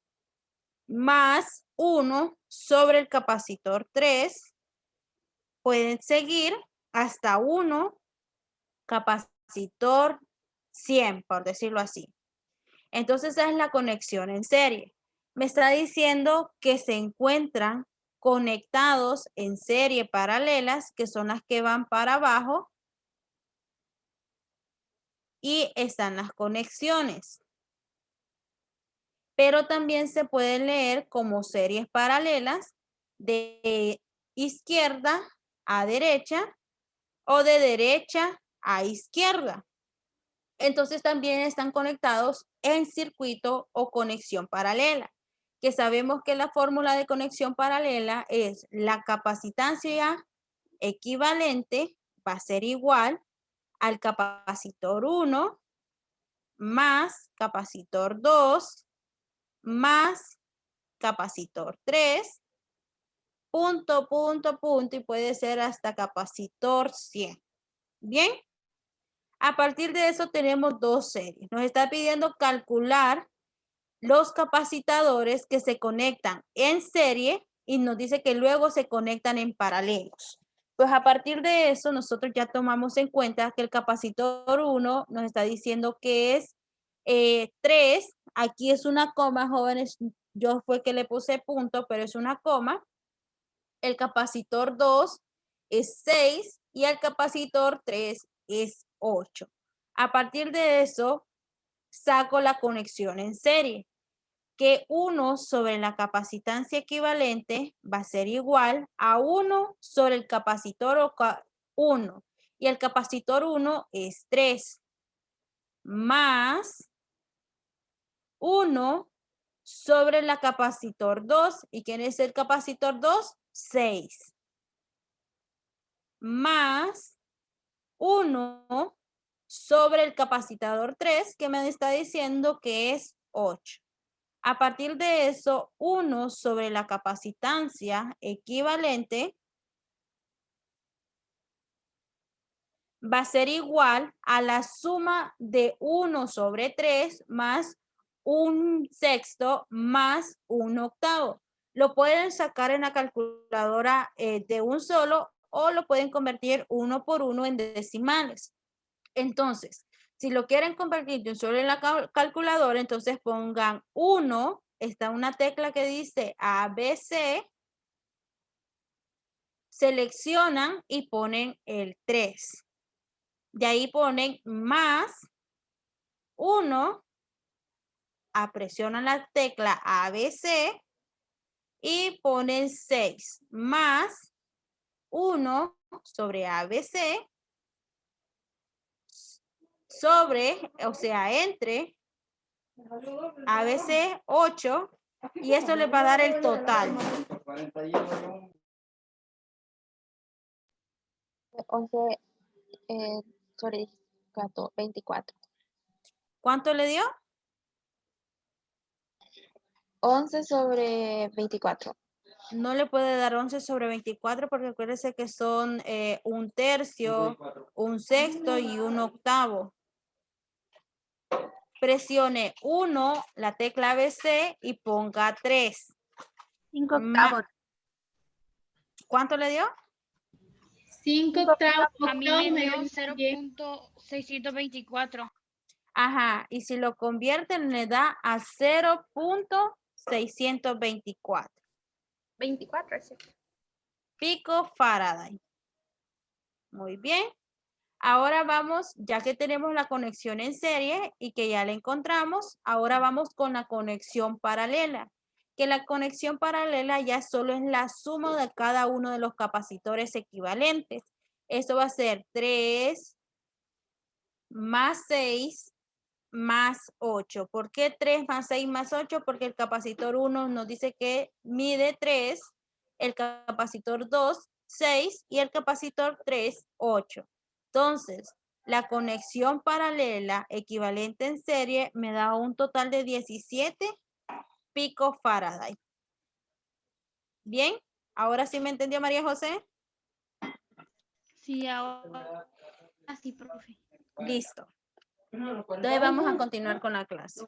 más 1 sobre el capacitor 3 pueden seguir hasta 1 capacitor 100, por decirlo así. Entonces, esa es la conexión en serie. Me está diciendo que se encuentran conectados en serie paralelas, que son las que van para abajo, y están las conexiones. Pero también se pueden leer como series paralelas de izquierda a derecha o de derecha a izquierda. Entonces también están conectados en circuito o conexión paralela, que sabemos que la fórmula de conexión paralela es la capacitancia equivalente va a ser igual al capacitor 1 más capacitor 2 más capacitor 3, punto, punto, punto, y puede ser hasta capacitor 100. Bien. A partir de eso tenemos dos series. Nos está pidiendo calcular los capacitadores que se conectan en serie y nos dice que luego se conectan en paralelos. Pues a partir de eso nosotros ya tomamos en cuenta que el capacitor 1 nos está diciendo que es 3. Aquí es una coma, jóvenes. Yo fue que le puse punto, pero es una coma. El capacitor 2 es 6 y el capacitor 3 es 8. A partir de eso, saco la conexión en serie, que 1 sobre la capacitancia equivalente va a ser igual a 1 sobre el capacitor 1. Y el capacitor 1 es 3, más 1 sobre la capacitor 2. ¿Y quién es el capacitor 2? 6. Más 1 sobre el capacitador 3, que me está diciendo que es 8. A partir de eso, 1 sobre la capacitancia equivalente va a ser igual a la suma de 1 sobre 3 más 1/6 más 1/8. Lo pueden sacar en la calculadora de un solo o lo pueden convertir 1 por 1 en decimales. Entonces, si lo quieren convertir de un solo en la calculadora, entonces pongan 1, está una tecla que dice ABC, seleccionan y ponen el 3. De ahí ponen más 1, presionan la tecla ABC y ponen 6 más 1 sobre ABC sobre, o sea, entre ABC 8 y eso les va a dar el total. 11 sobre 24. ¿Cuánto le dio? 11 sobre 24. No le puede dar 11 sobre 24 porque acuérdese que son 1/3, 1/6 y 1/8. Presione 1, la tecla ABC y ponga 3. 5/8. ¿Cuánto le dio? 5/8. A mí me dio 0.624. Ajá, y si lo convierten le da a 0.624. 24, ¿sí? Picofaraday. Muy bien. Ahora vamos, ya que tenemos la conexión en serie y que ya la encontramos, ahora vamos con la conexión paralela. Que la conexión paralela ya solo es la suma de cada uno de los capacitores equivalentes. Esto va a ser 3 más 6 más 8. ¿Por qué 3 más 6 más 8? Porque el capacitor 1 nos dice que mide 3, el capacitor 2, 6 y el capacitor 3, 8. Entonces, la conexión paralela equivalente en serie me da un total de 17 picofaraday. Bien, ahora sí me entendió María José. Sí, ahora sí, profe. Listo. Entonces vamos a continuar con la clase.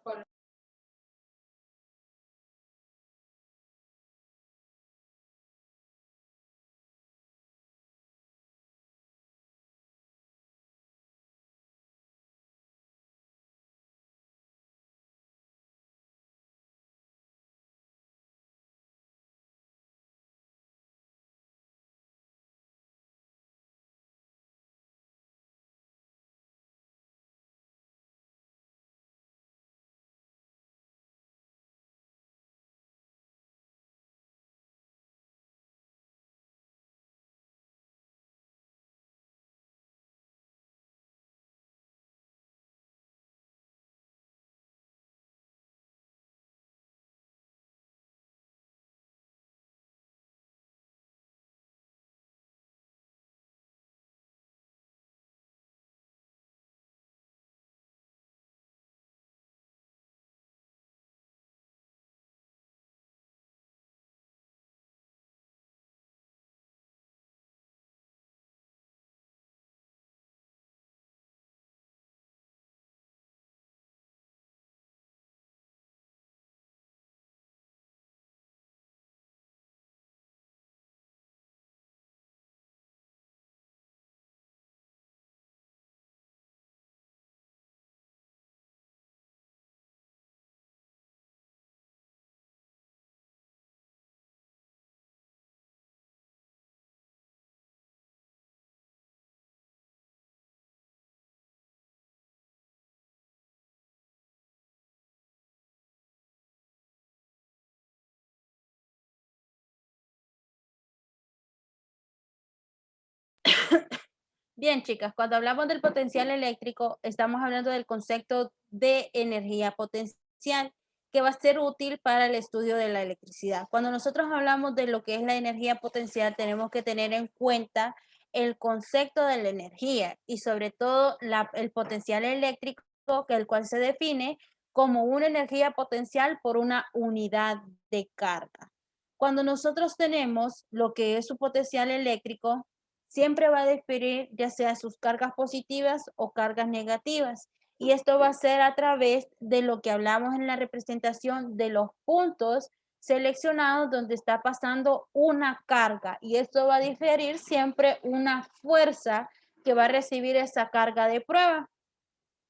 Bien, chicas, cuando hablamos del potencial eléctrico, estamos hablando del concepto de energía potencial que va a ser útil para el estudio de la electricidad. Cuando nosotros hablamos de lo que es la energía potencial, tenemos que tener en cuenta el concepto de la energía y sobre todo el potencial eléctrico, que el cual se define como una energía potencial por una unidad de carga. Cuando nosotros tenemos lo que es su potencial eléctrico, siempre va a diferir ya sea sus cargas positivas o cargas negativas. Y esto va a ser a través de lo que hablamos en la representación de los puntos seleccionados donde está pasando una carga. Y esto va a diferir siempre una fuerza que va a recibir esa carga de prueba.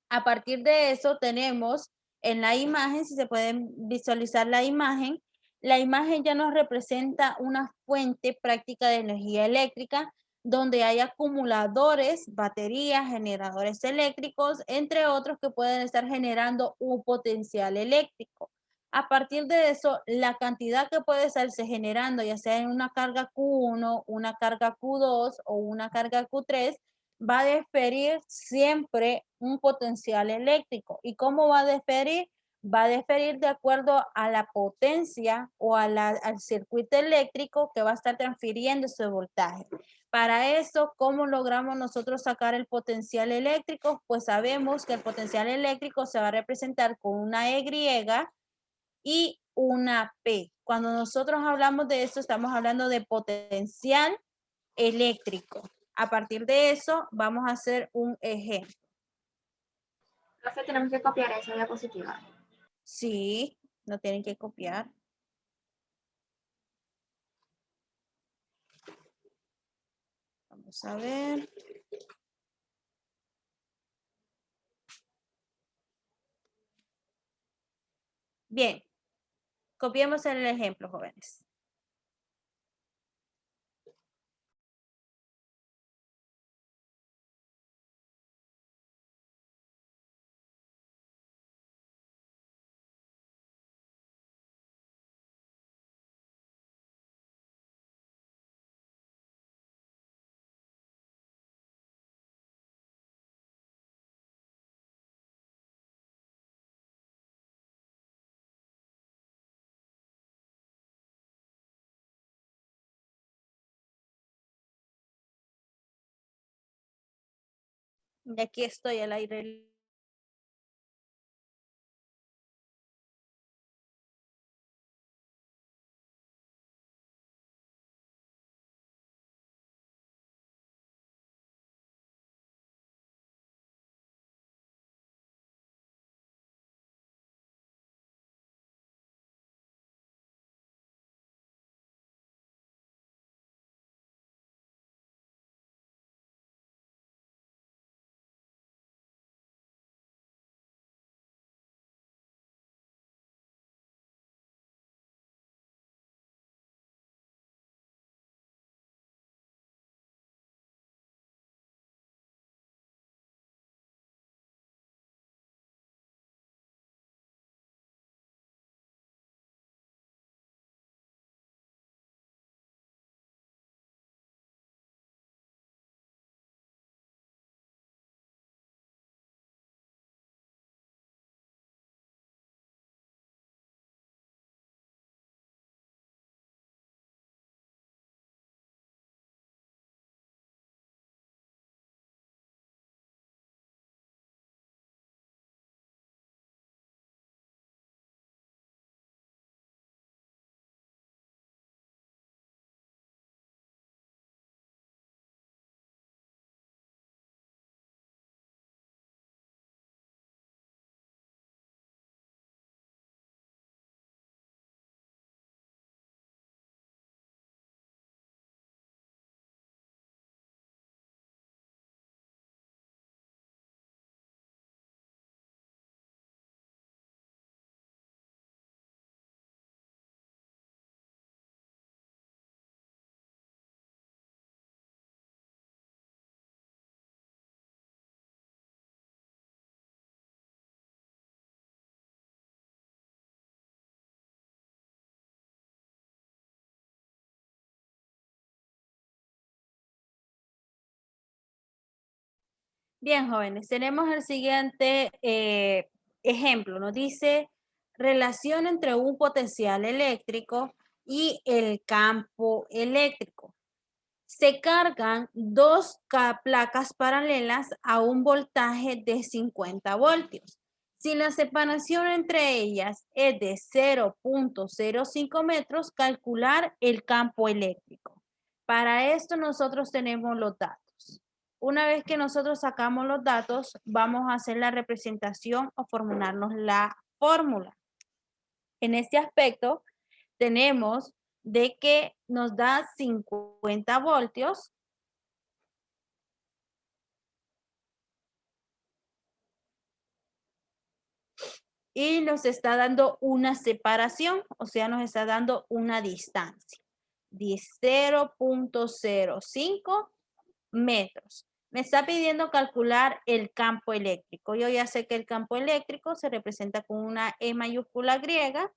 A partir de eso tenemos en la imagen, si se pueden visualizar la imagen ya nos representa una fuente práctica de energía eléctrica donde hay acumuladores, baterías, generadores eléctricos, entre otros que pueden estar generando un potencial eléctrico. A partir de eso, la cantidad que puede estarse generando, ya sea en una carga Q1, una carga Q2 o una carga Q3, va a diferir siempre un potencial eléctrico. ¿Y cómo va a diferir? Va a diferir de acuerdo a la potencia o al circuito eléctrico que va a estar transfiriendo ese voltaje. Para eso, ¿cómo logramos nosotros sacar el potencial eléctrico? Pues sabemos que el potencial eléctrico se va a representar con una Y y una P. Cuando nosotros hablamos de eso, estamos hablando de potencial eléctrico. A partir de eso, vamos a hacer un ejemplo. Profe, tenemos que copiar esa diapositiva. Sí, no tienen que copiar. Vamos a ver. Bien, copiemos el ejemplo, jóvenes. Y aquí estoy al aire Bien, jóvenes, tenemos el siguiente ejemplo. Nos dice relación entre un potencial eléctrico y el campo eléctrico. Se cargan dos placas paralelas a un voltaje de 50 voltios. Si la separación entre ellas es de 0.05 metros, calcular el campo eléctrico. Para esto nosotros tenemos los datos. Una vez que nosotros sacamos los datos, vamos a hacer la representación o formularnos la fórmula. En este aspecto, tenemos de que nos da 50 voltios y nos está dando una separación, o sea, nos está dando una distancia de 0.05 metros. Me está pidiendo calcular el campo eléctrico. Yo ya sé que el campo eléctrico se representa con una E mayúscula griega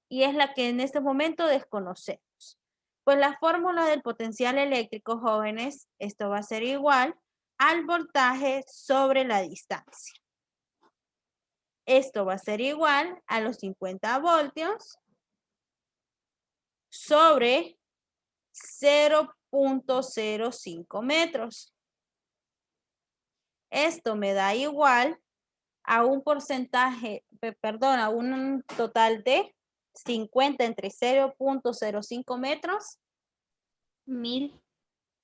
y es la que en este momento desconocemos. Pues la fórmula del potencial eléctrico, jóvenes, esto va a ser igual al voltaje sobre la distancia. Esto va a ser igual a los 50 voltios sobre 0.05 metros. Esto me da igual a un porcentaje, perdón, a un total de 50 entre 0.05 metros. 1000.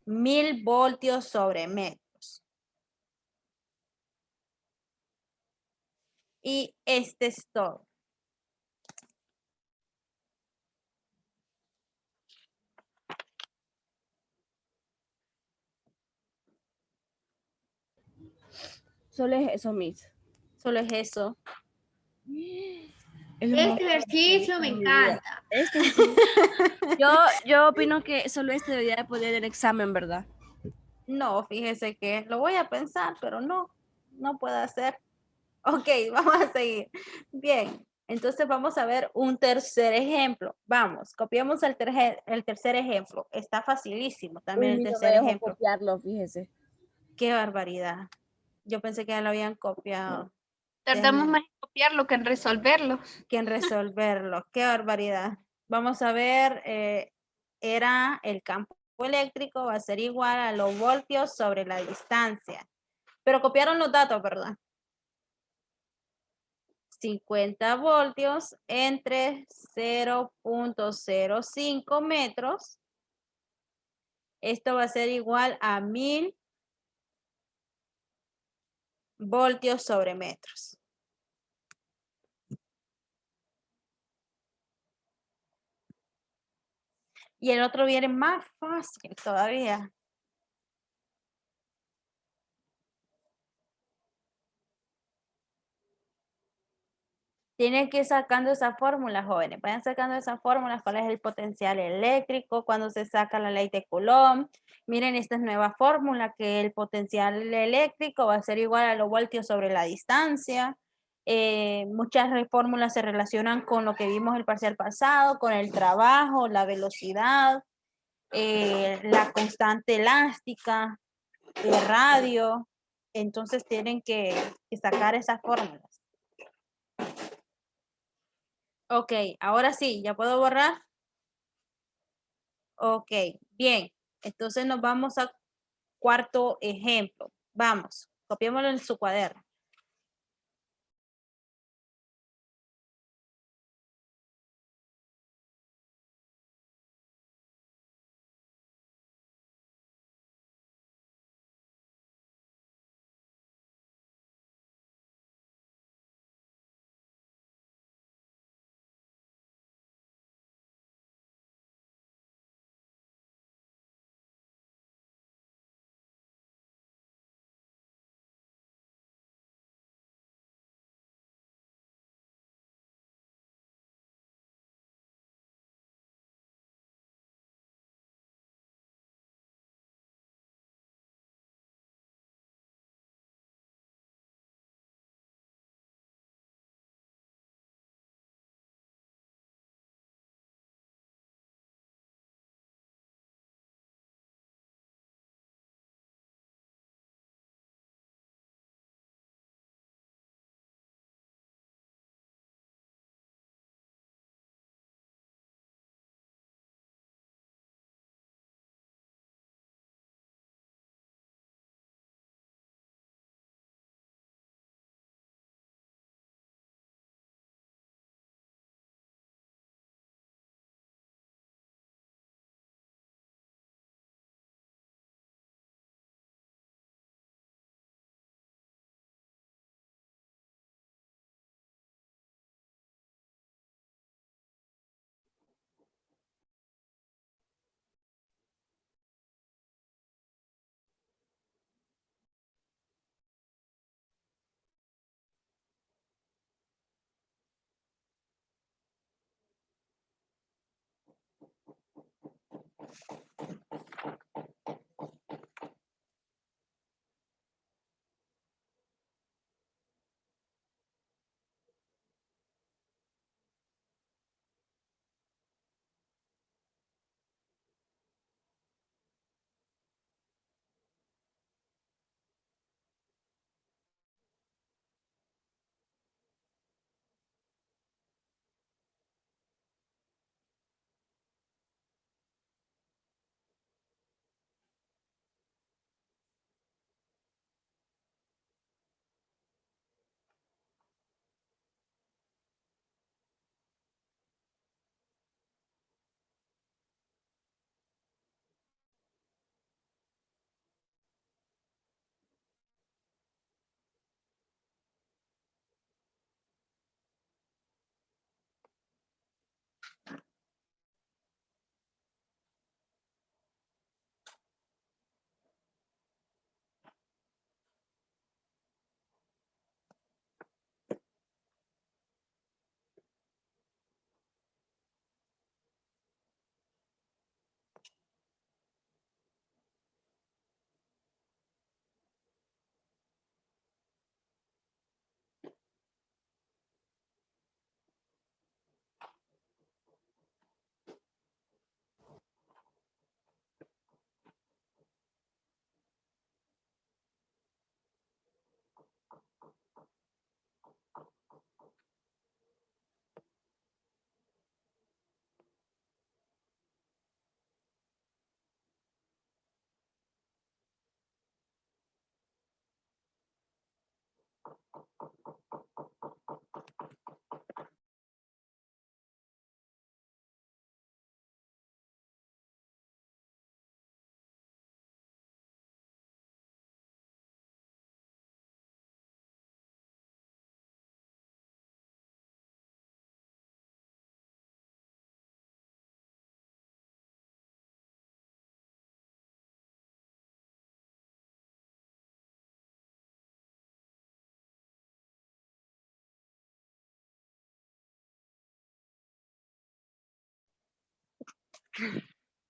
1000 voltios sobre metros. Y este es todo. Solo es eso, Miss. Solo es eso. Es lo Este más ejercicio me en mi vida. encanta. Este sí. Yo opino que solo este debería de poner el examen, ¿verdad? No, fíjese que lo voy a pensar, pero no puede ser. Ok, vamos a seguir. Bien, entonces vamos a ver un tercer ejemplo. Vamos, copiamos el tercer ejemplo. Está facilísimo también el Uy, no me tercer dejó ejemplo. copiarlo, fíjese. Qué barbaridad. Yo pensé que ya lo habían copiado. Tardamos Déjenme- más en copiarlo que en resolverlo. que en resolverlo. Qué barbaridad. Vamos a ver, era el campo eléctrico, va a ser igual a los voltios sobre la distancia. Pero copiaron los datos, ¿verdad? 50 voltios entre 0.05 metros. Esto va a ser igual a 1000 voltios sobre metros. Y el otro viene más fácil todavía. Tienen que ir sacando esa fórmula, jóvenes. Vayan sacando esa fórmula, cuál es el potencial eléctrico, cuando se saca la ley de Coulomb. Miren, esta es nueva fórmula, que el potencial eléctrico va a ser igual a los voltios sobre la distancia. Muchas fórmulas se relacionan con lo que vimos el parcial pasado, con el trabajo, la velocidad, la constante elástica, el radio. Entonces tienen que sacar esas fórmulas. Ok, ahora sí, ¿ya puedo borrar? Ok, bien. Entonces nos vamos a cuarto ejemplo. Vamos, copiémoslo en su cuaderno.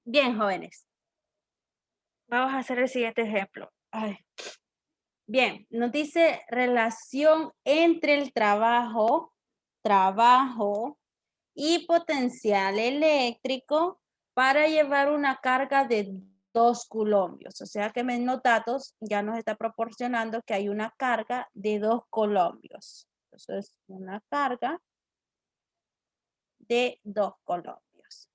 Bien, jóvenes. Vamos a hacer el siguiente ejemplo. Ay. Bien, nos dice relación entre el trabajo y potencial eléctrico para llevar una carga de 2 colombios. O sea que menos datos ya nos está proporcionando que hay una carga de 2 colombios. Entonces, una carga de 2 colombios.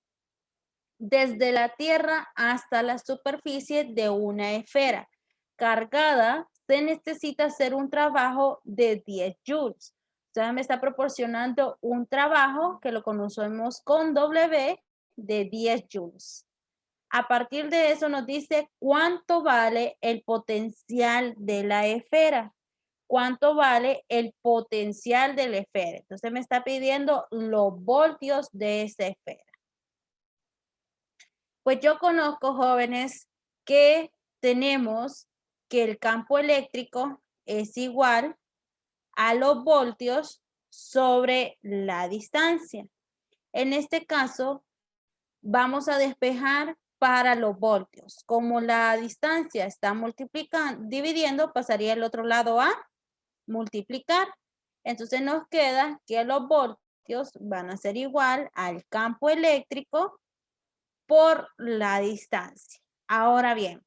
Desde la Tierra hasta la superficie de una esfera cargada, se necesita hacer un trabajo de 10 joules. O sea, me está proporcionando un trabajo que lo conocemos con W de 10 joules. A partir de eso nos dice cuánto vale el potencial de la esfera. ¿Cuánto vale el potencial de la esfera? Entonces me está pidiendo los voltios de esa esfera. Pues yo conozco, jóvenes, que tenemos que el campo eléctrico es igual a los voltios sobre la distancia. En este caso, vamos a despejar para los voltios. Como la distancia está dividiendo, pasaría el otro lado a multiplicar. Entonces nos queda que los voltios van a ser igual al campo eléctrico por la distancia. Ahora bien,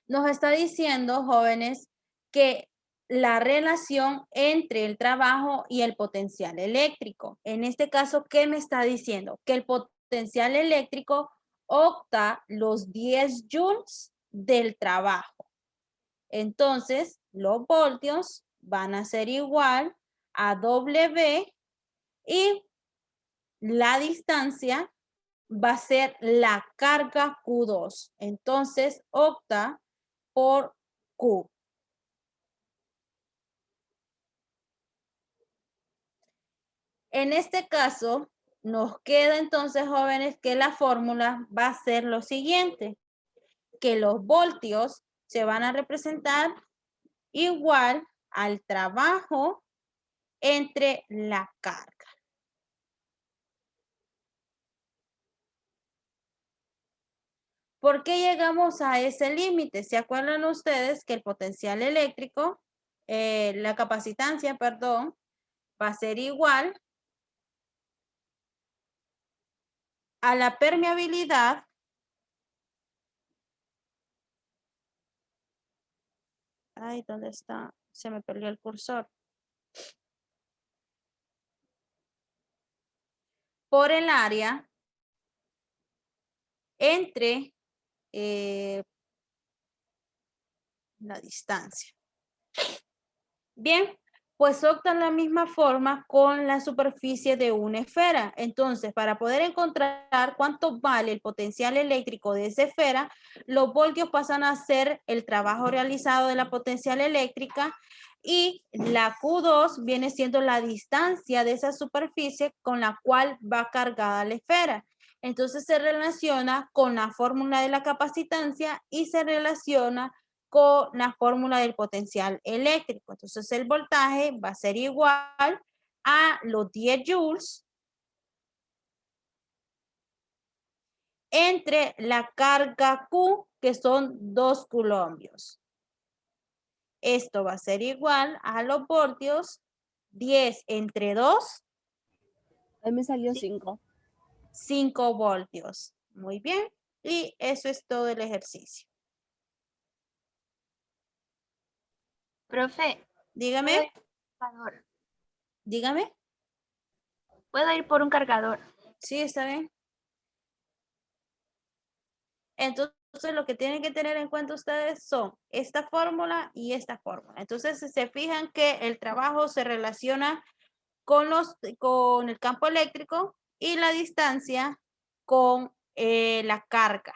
nos está diciendo, jóvenes, que la relación entre el trabajo y el potencial eléctrico. En este caso, ¿qué me está diciendo? Que el potencial eléctrico octa los 10 joules del trabajo. Entonces, los voltios van a ser igual a W y la distancia va a ser la carga Q2. Entonces, octa por Q. En este caso, nos queda entonces, jóvenes, que la fórmula va a ser lo siguiente, que los voltios se van a representar igual al trabajo entre la carga. ¿Por qué llegamos a ese límite? ¿Se acuerdan ustedes que el potencial eléctrico, la capacitancia, perdón, va a ser igual a la permeabilidad ay, ¿dónde está? Se me perdió el cursor. Por el área entre la distancia. Bien, pues optan la misma forma con la superficie de una esfera. Entonces, para poder encontrar cuánto vale el potencial eléctrico de esa esfera, los voltios pasan a ser el trabajo realizado de la potencial eléctrica y la Q2 viene siendo la distancia de esa superficie con la cual va cargada la esfera. Entonces se relaciona con la fórmula de la capacitancia y se relaciona con la fórmula del potencial eléctrico. Entonces el voltaje va a ser igual a los 10 joules entre la carga Q, que son 2 colombios. Esto va a ser igual a los voltios 10 entre 2. Ahí me salió 5. 5 voltios. Muy bien. Y eso es todo el ejercicio. Profe, Dígame. cargador. Dígame. ¿Puedo ir por un cargador? Sí, está bien. Entonces, lo que tienen que tener en cuenta ustedes son esta fórmula y esta fórmula. Entonces, se fijan que el trabajo se relaciona con el campo eléctrico y la distancia con la carga.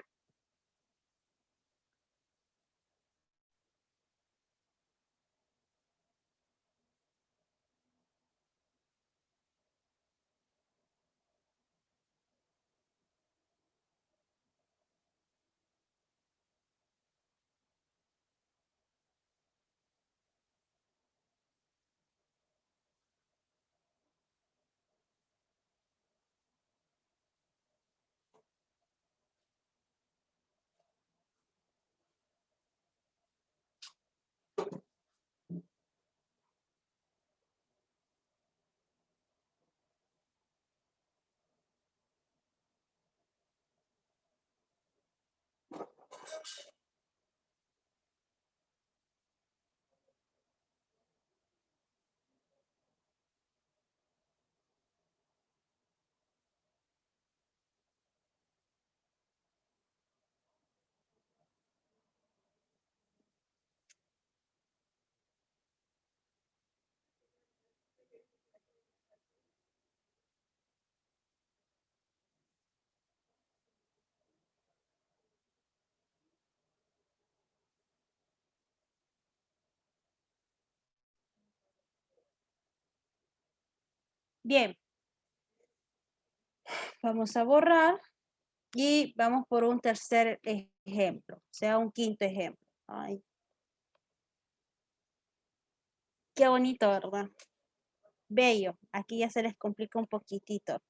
Bien, vamos a borrar y vamos por un tercer ejemplo, o sea, un quinto ejemplo. Ay, qué bonito, ¿verdad? Bello. Aquí ya se les complica un poquitito.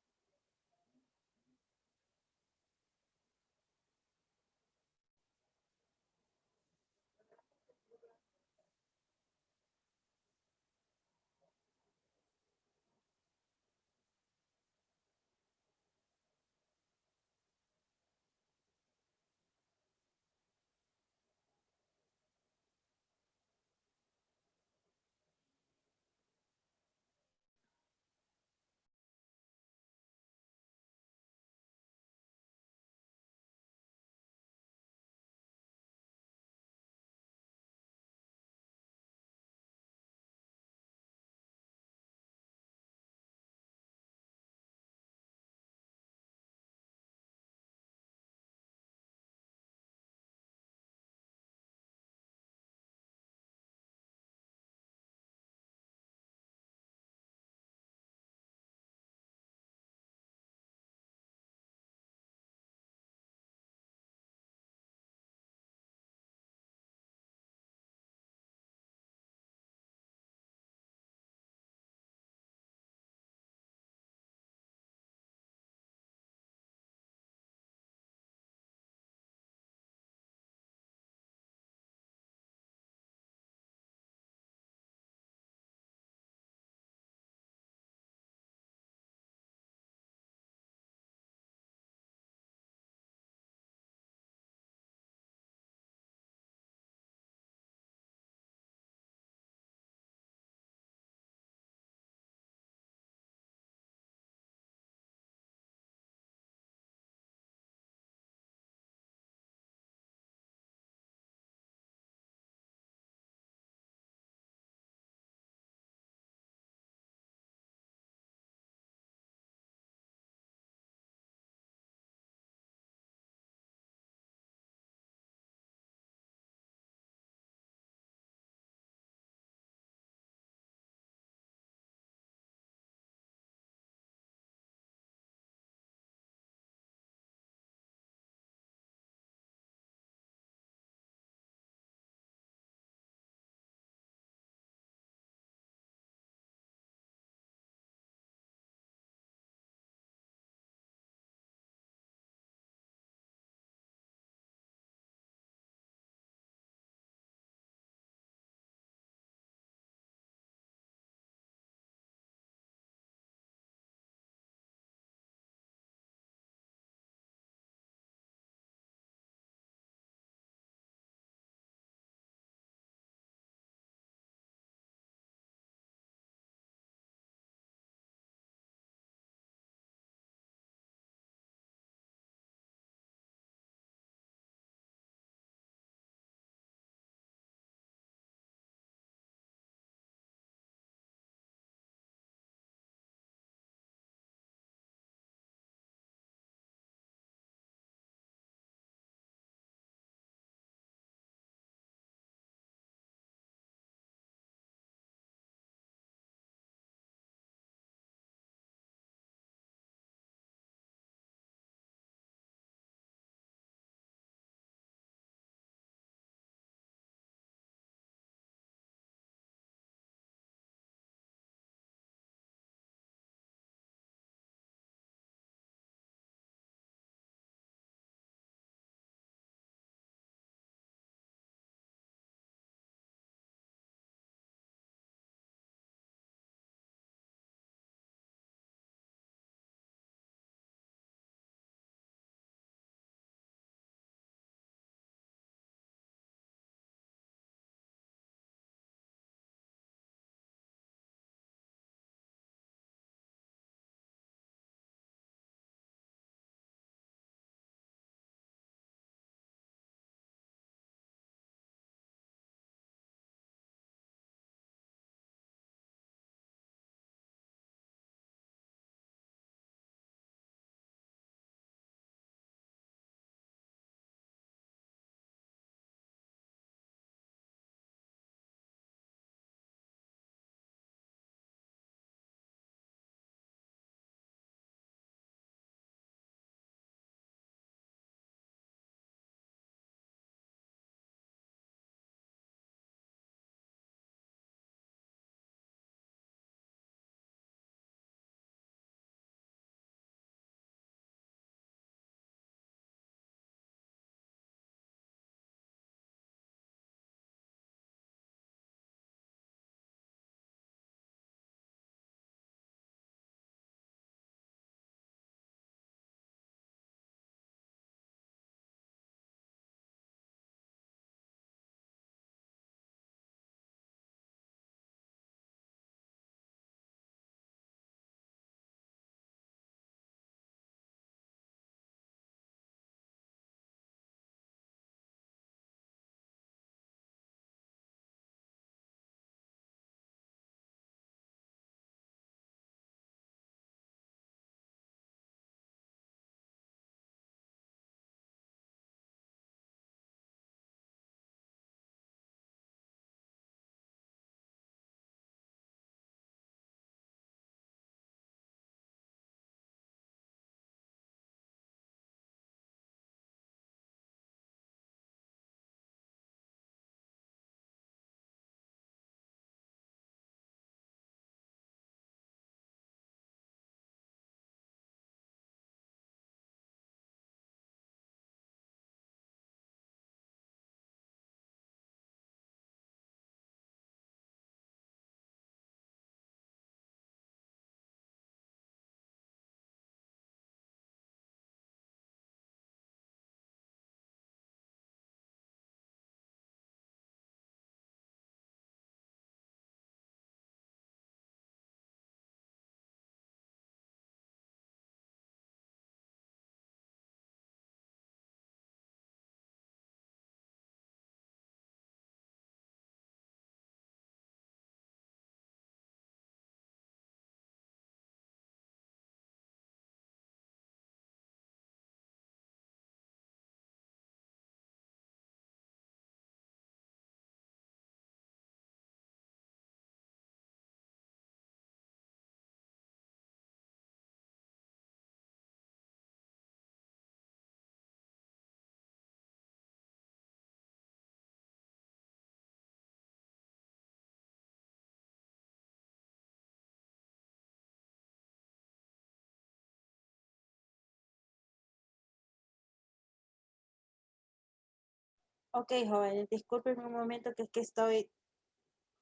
Ok, jóvenes, disculpen un momento que es que estoy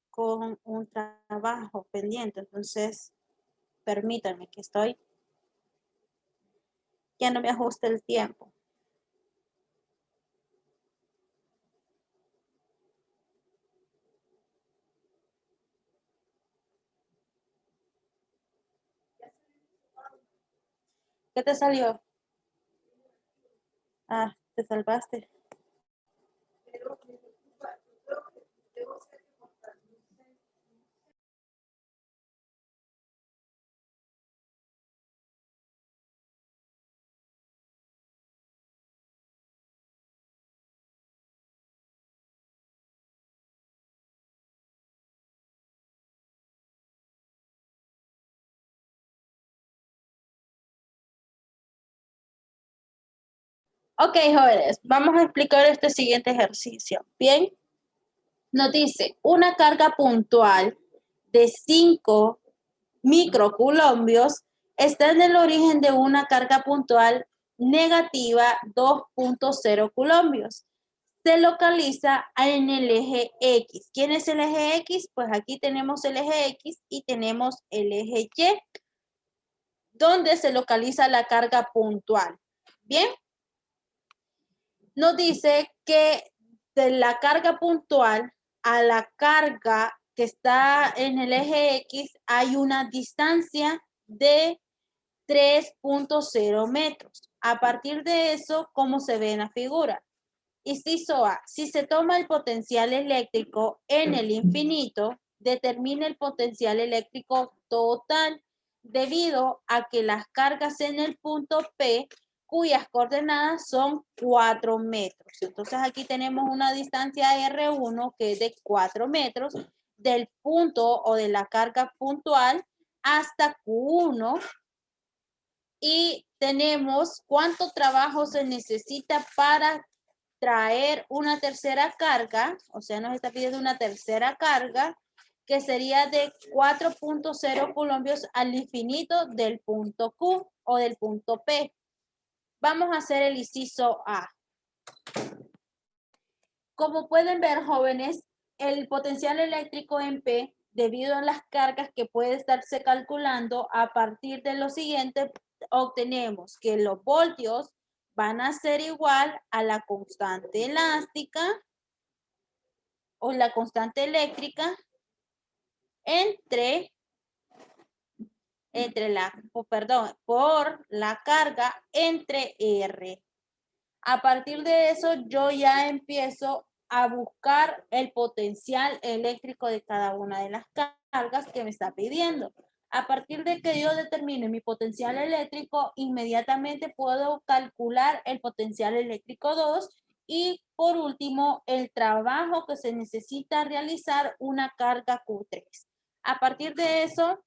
con un trabajo pendiente, entonces permítanme que estoy, ya no me ajusta el tiempo. ¿Qué te salió? Ah, te salvaste. Ok, jóvenes, vamos a explicar este siguiente ejercicio. Bien, nos dice una carga puntual de 5 microcoulombios está en el origen de una carga puntual negativa 2.0 coulombios. Se localiza en el eje X. ¿Quién es el eje X? Pues aquí tenemos el eje X y tenemos el eje Y, donde se localiza la carga puntual. Bien, nos dice que de la carga puntual a la carga que está en el eje X hay una distancia de 3.0 metros. A partir de eso, ¿cómo se ve en la figura? Inciso A, si se toma el potencial eléctrico en el infinito, determina el potencial eléctrico total debido a que las cargas en el punto P, cuyas coordenadas son 4 metros. Entonces aquí tenemos una distancia R1 que es de 4 metros del punto o de la carga puntual hasta Q1 y tenemos cuánto trabajo se necesita para traer una tercera carga, o sea, nos está pidiendo una tercera carga, que sería de 4.0 coulombios al infinito del punto Q o del punto P. Vamos a hacer el inciso A. Como pueden ver, jóvenes, el potencial eléctrico en P, debido a las cargas que puede estarse calculando, a partir de lo siguiente, obtenemos que los voltios van a ser igual a la constante elástica o la constante eléctrica por la carga entre R. A partir de eso, yo ya empiezo a buscar el potencial eléctrico de cada una de las cargas que me está pidiendo. A partir de que yo determine mi potencial eléctrico, inmediatamente puedo calcular el potencial eléctrico 2 y por último, el trabajo que se necesita realizar una carga Q3. A partir de eso,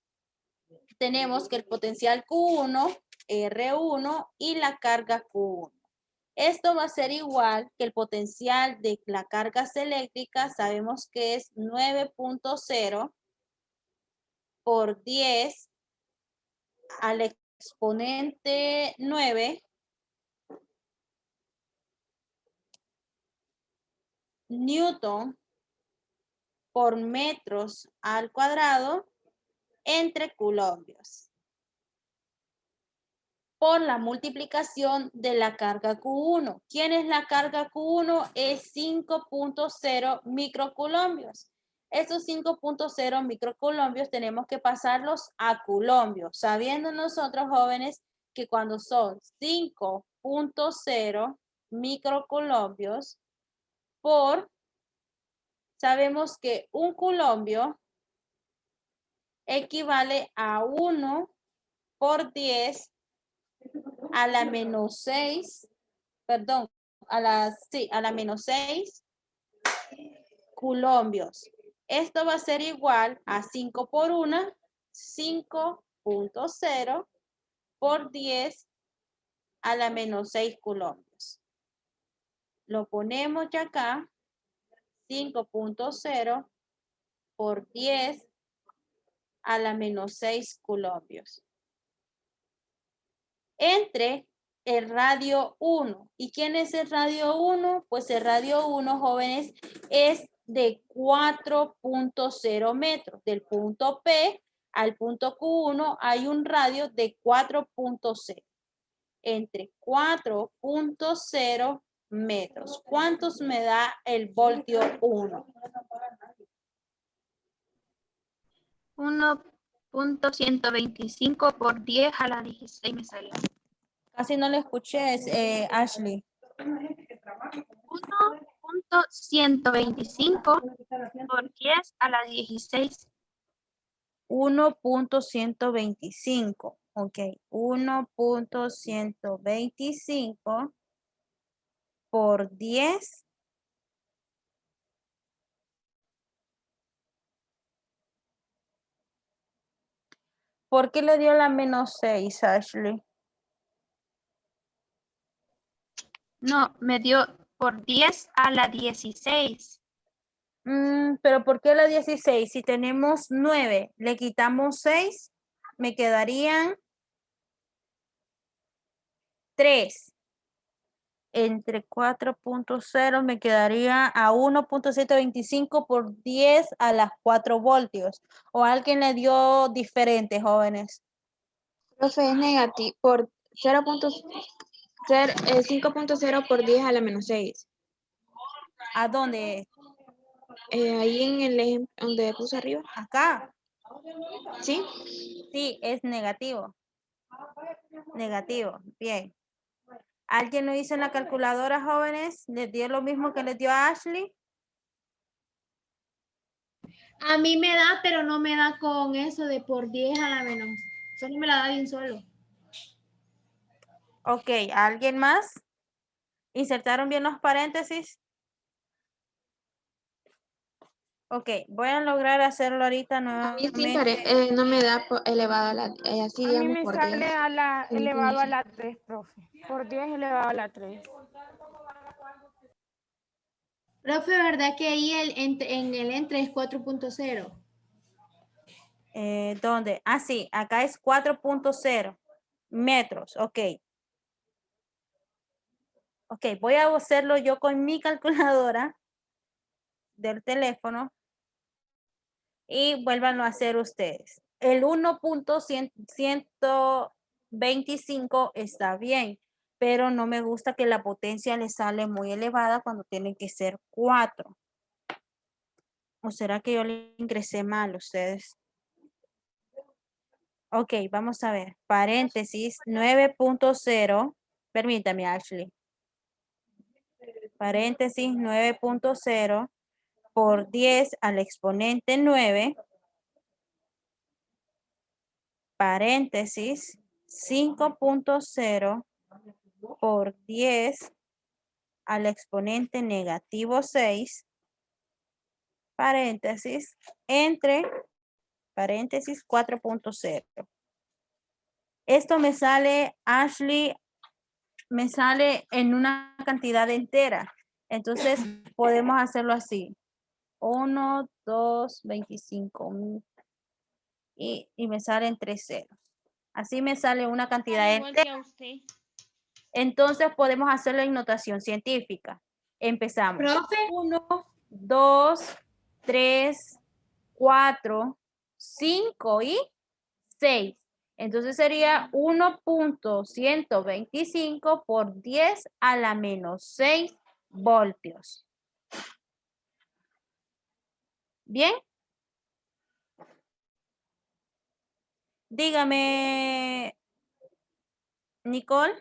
tenemos que el potencial Q1, R1 y la carga Q1. Esto va a ser igual que el potencial de las cargas eléctricas, sabemos que es 9.0 por 10 al exponente 9 newton por metros al cuadrado entre coulombios por la multiplicación de la carga Q1. ¿Quién es la carga Q1? Es 5.0 microcoulombios. Estos 5.0 microcoulombios tenemos que pasarlos a coulombios, sabiendo nosotros, jóvenes, que cuando son 5.0 microcoulombios sabemos que un coulombio equivale a 1 por 10 a la menos 6, perdón, a la menos 6 coulombios. Esto va a ser igual a 5 por 1, 5.0 por 10 a la menos 6 coulombios. Lo ponemos ya acá, 5.0 por 10 a la menos 6 coulombios. Entre el radio 1. ¿Y quién es el radio 1? Pues el radio 1, jóvenes, es de 4.0 metros. Del punto P al punto Q1 hay un radio de 4.0. Entre 4.0 metros. ¿Cuántos me da el voltio 1? 1.125 por 10 a la 16 me salió. Casi no le escuché, Ashley. 1.125 por 10 a la 16. 1.125. Ok. 1.125 por 10. ¿Por qué le dio la menos 6, Ashley? No, me dio por 10 a la 16. Pero ¿por qué la 16? Si tenemos 9, le quitamos 6, me quedarían 3. Entre 4.0 me quedaría a 1.125 por 10 a las 4 voltios. ¿O alguien le dio diferente, jóvenes? Profe, es negativo por 5.0 por 10 a la menos 6. ¿A dónde? Ahí en el ejemplo donde puse arriba. Acá. ¿Sí? Sí, es negativo. Negativo, bien. ¿Alguien lo hizo en la calculadora, jóvenes? ¿Les dio lo mismo que les dio a Ashley? A mí me da, pero no me da con eso de por 10 a la menos. Solo me la da bien solo. Ok, ¿alguien más? ¿Insertaron bien los paréntesis? Ok, voy a lograr hacerlo ahorita A mí nuevamente. no me da elevado a la, así A mí digamos me por sale 10. a la Sí, elevado a sí. la 3, profe. Por 10 elevado a la 3. Profe, ¿verdad que ahí en el entre es 4.0? ¿Dónde? Ah, sí, acá es 4.0 metros. Ok. Ok, voy a hacerlo yo con mi calculadora del teléfono y vuélvanlo a hacer ustedes. El 1.125 está bien, pero no me gusta que la potencia le sale muy elevada cuando tiene que ser 4. ¿O será que yo le ingresé mal a ustedes? Ok, vamos a ver. Paréntesis 9.0. Permítame, Ashley. Paréntesis 9.0 por 10 al exponente 9. Paréntesis 5.0 por 10 al exponente negativo 6. Paréntesis entre paréntesis 4.0. Esto me sale, Ashley, me sale en una cantidad entera. Entonces podemos hacerlo así. 1, 2, 25. Y me salen 3 ceros. Así me sale una cantidad Igual entera. que a usted. Entonces podemos hacerlo en notación científica. Empezamos. Profe. 1, 2, 3, 4, 5 y 6. Entonces sería 1.125 por 10 a la menos 6 voltios. ¿Bien? Dígame, Nicole.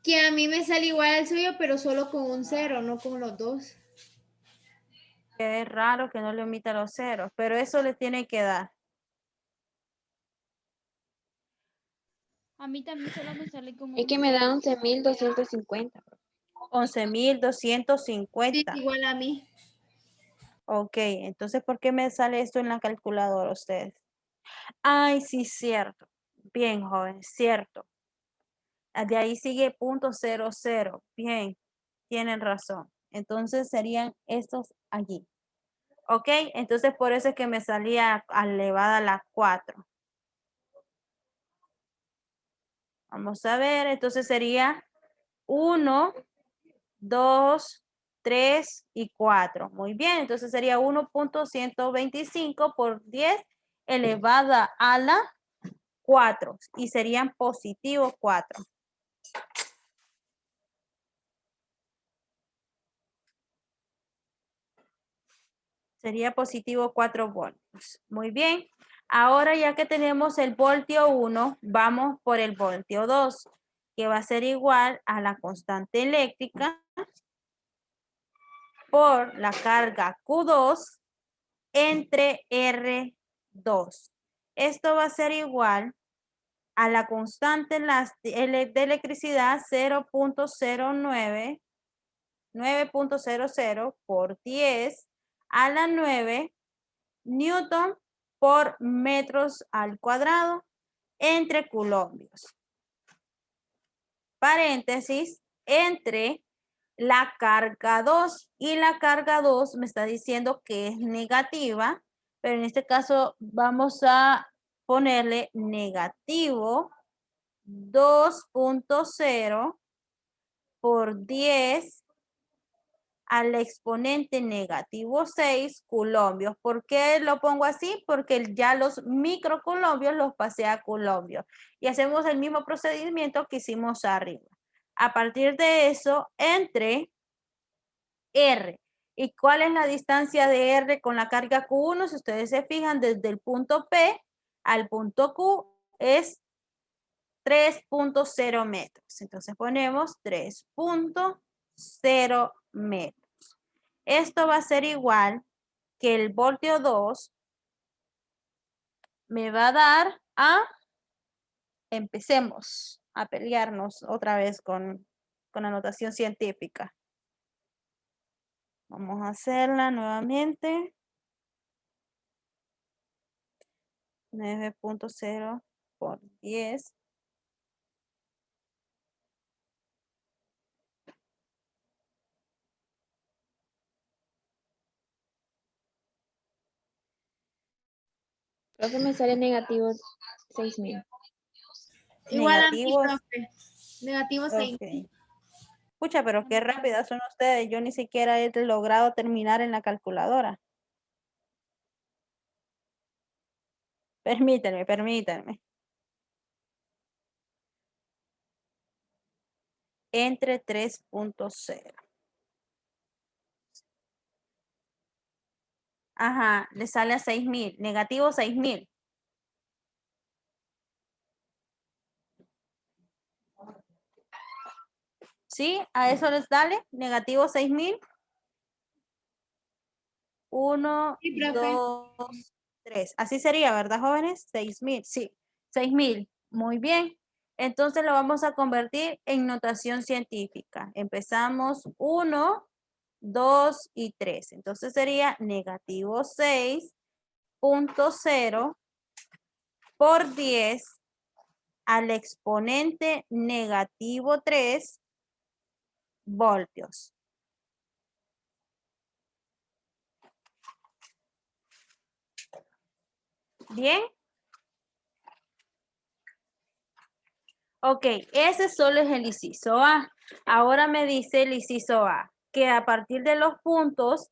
Que a mí me sale igual al suyo, pero solo con un 0, no con los dos. Es raro que no le omita los ceros, pero eso le tiene que dar. A mí también solo me sale como Es que me da 11.250. 11.250. Sí, igual a mí. Ok, entonces, ¿por qué me sale esto en la calculadora ustedes? Ay, sí, cierto. Bien, joven, cierto. De ahí sigue .00. Bien, tienen razón. Entonces serían estos allí. Ok, entonces por eso es que me salía elevada a las 4. Vamos a ver, entonces sería 1, 2, 3 y 4. Muy bien, entonces sería 1.125 por 10 elevada a la 4 y serían positivo 4. Sería positivo 4 voltios. Muy bien. Ahora ya que tenemos el voltio 1, vamos por el voltio 2, que va a ser igual a la constante eléctrica por la carga Q2 entre R2. Esto va a ser igual a la constante de electricidad 9.00 por 10 a la 9 newton por metros al cuadrado entre coulombios. Paréntesis, entre la carga 2 y la carga 2 me está diciendo que es negativa, pero en este caso vamos a ponerle negativo 2.0 por 10 al exponente negativo 6 coulombios. ¿Por qué lo pongo así? Porque ya los microcoulombios los pasé a coulombios. Y hacemos el mismo procedimiento que hicimos arriba. A partir de eso, entre R. ¿Y cuál es la distancia de R con la carga Q1? Si ustedes se fijan, desde el punto P al punto Q es 3.0 metros. Entonces ponemos 3.0 metros. Esto va a ser igual que el voltio 2 me va a dar a, empecemos a pelearnos otra vez con la notación científica. Vamos a hacerla nuevamente. 9.0 por 10. Profe, me sale negativo 6.000. Igual a mí, Negativos. profe. Negativo 6. Ok. Escucha, pero qué rápidas son ustedes. Yo ni siquiera he logrado terminar en la calculadora. Permítanme. Entre 3.0. Ajá, le sale a 6.000. Negativo 6.000. ¿Sí? ¿A eso les sale? Negativo 6.000. 1, Sí, profe. 2, 3. Así sería, ¿verdad, jóvenes? 6.000. Sí, 6.000. Muy bien. Entonces lo vamos a convertir en notación científica. Empezamos 1, 2 y 3. Entonces sería negativo 6.0 por 10 al exponente negativo 3 voltios. ¿Bien? Ok, ese solo es el inciso A. Ahora me dice el inciso A, que a partir de los puntos,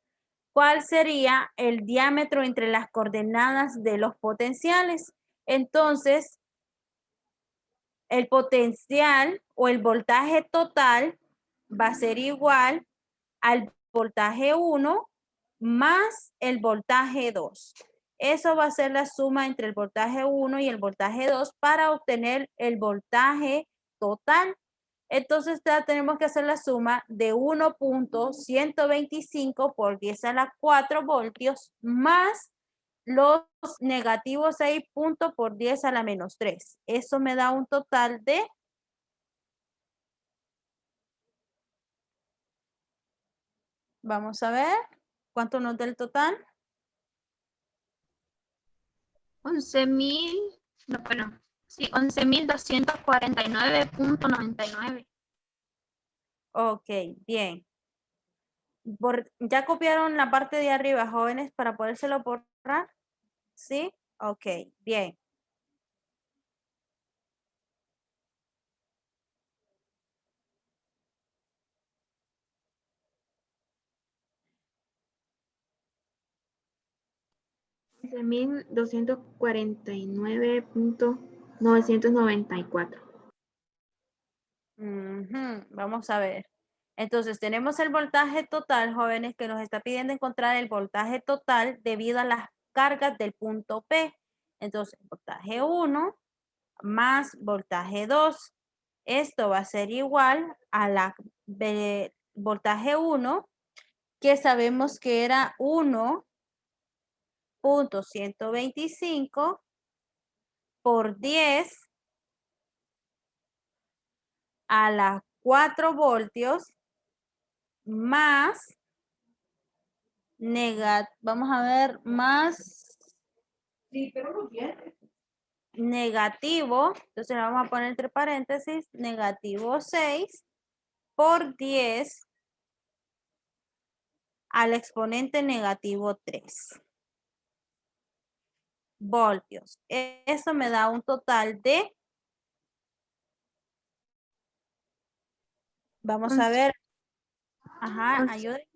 ¿cuál sería el diámetro entre las coordenadas de los potenciales? Entonces, el potencial o el voltaje total va a ser igual al voltaje 1 más el voltaje 2. Eso va a ser la suma entre el voltaje 1 y el voltaje 2 para obtener el voltaje total. Entonces ya tenemos que hacer la suma de 1.125 por 10 a la 4 voltios más los negativos 6 puntos por 10 a la menos 3. Eso me da un total de... Vamos a ver, ¿cuánto nos da el total? 11.000, no, bueno, sí, 11.249.99. Ok, bien. ¿Ya copiaron la parte de arriba, jóvenes, para podérselo borrar? ¿Sí? Ok, bien. 11.249.994. Vamos a ver. Entonces, tenemos el voltaje total, jóvenes, que nos está pidiendo encontrar el voltaje total debido a las cargas del punto P. Entonces, voltaje 1 más voltaje 2. Esto va a ser igual a la voltaje 1, que sabemos que era 1.125 por 10 a la 4 voltios más vamos a ver, más negativo, entonces vamos a poner entre paréntesis, negativo 6 por 10 al exponente negativo 3 voltios. Eso me da un total de, vamos a ver, ajá, ayúdenme.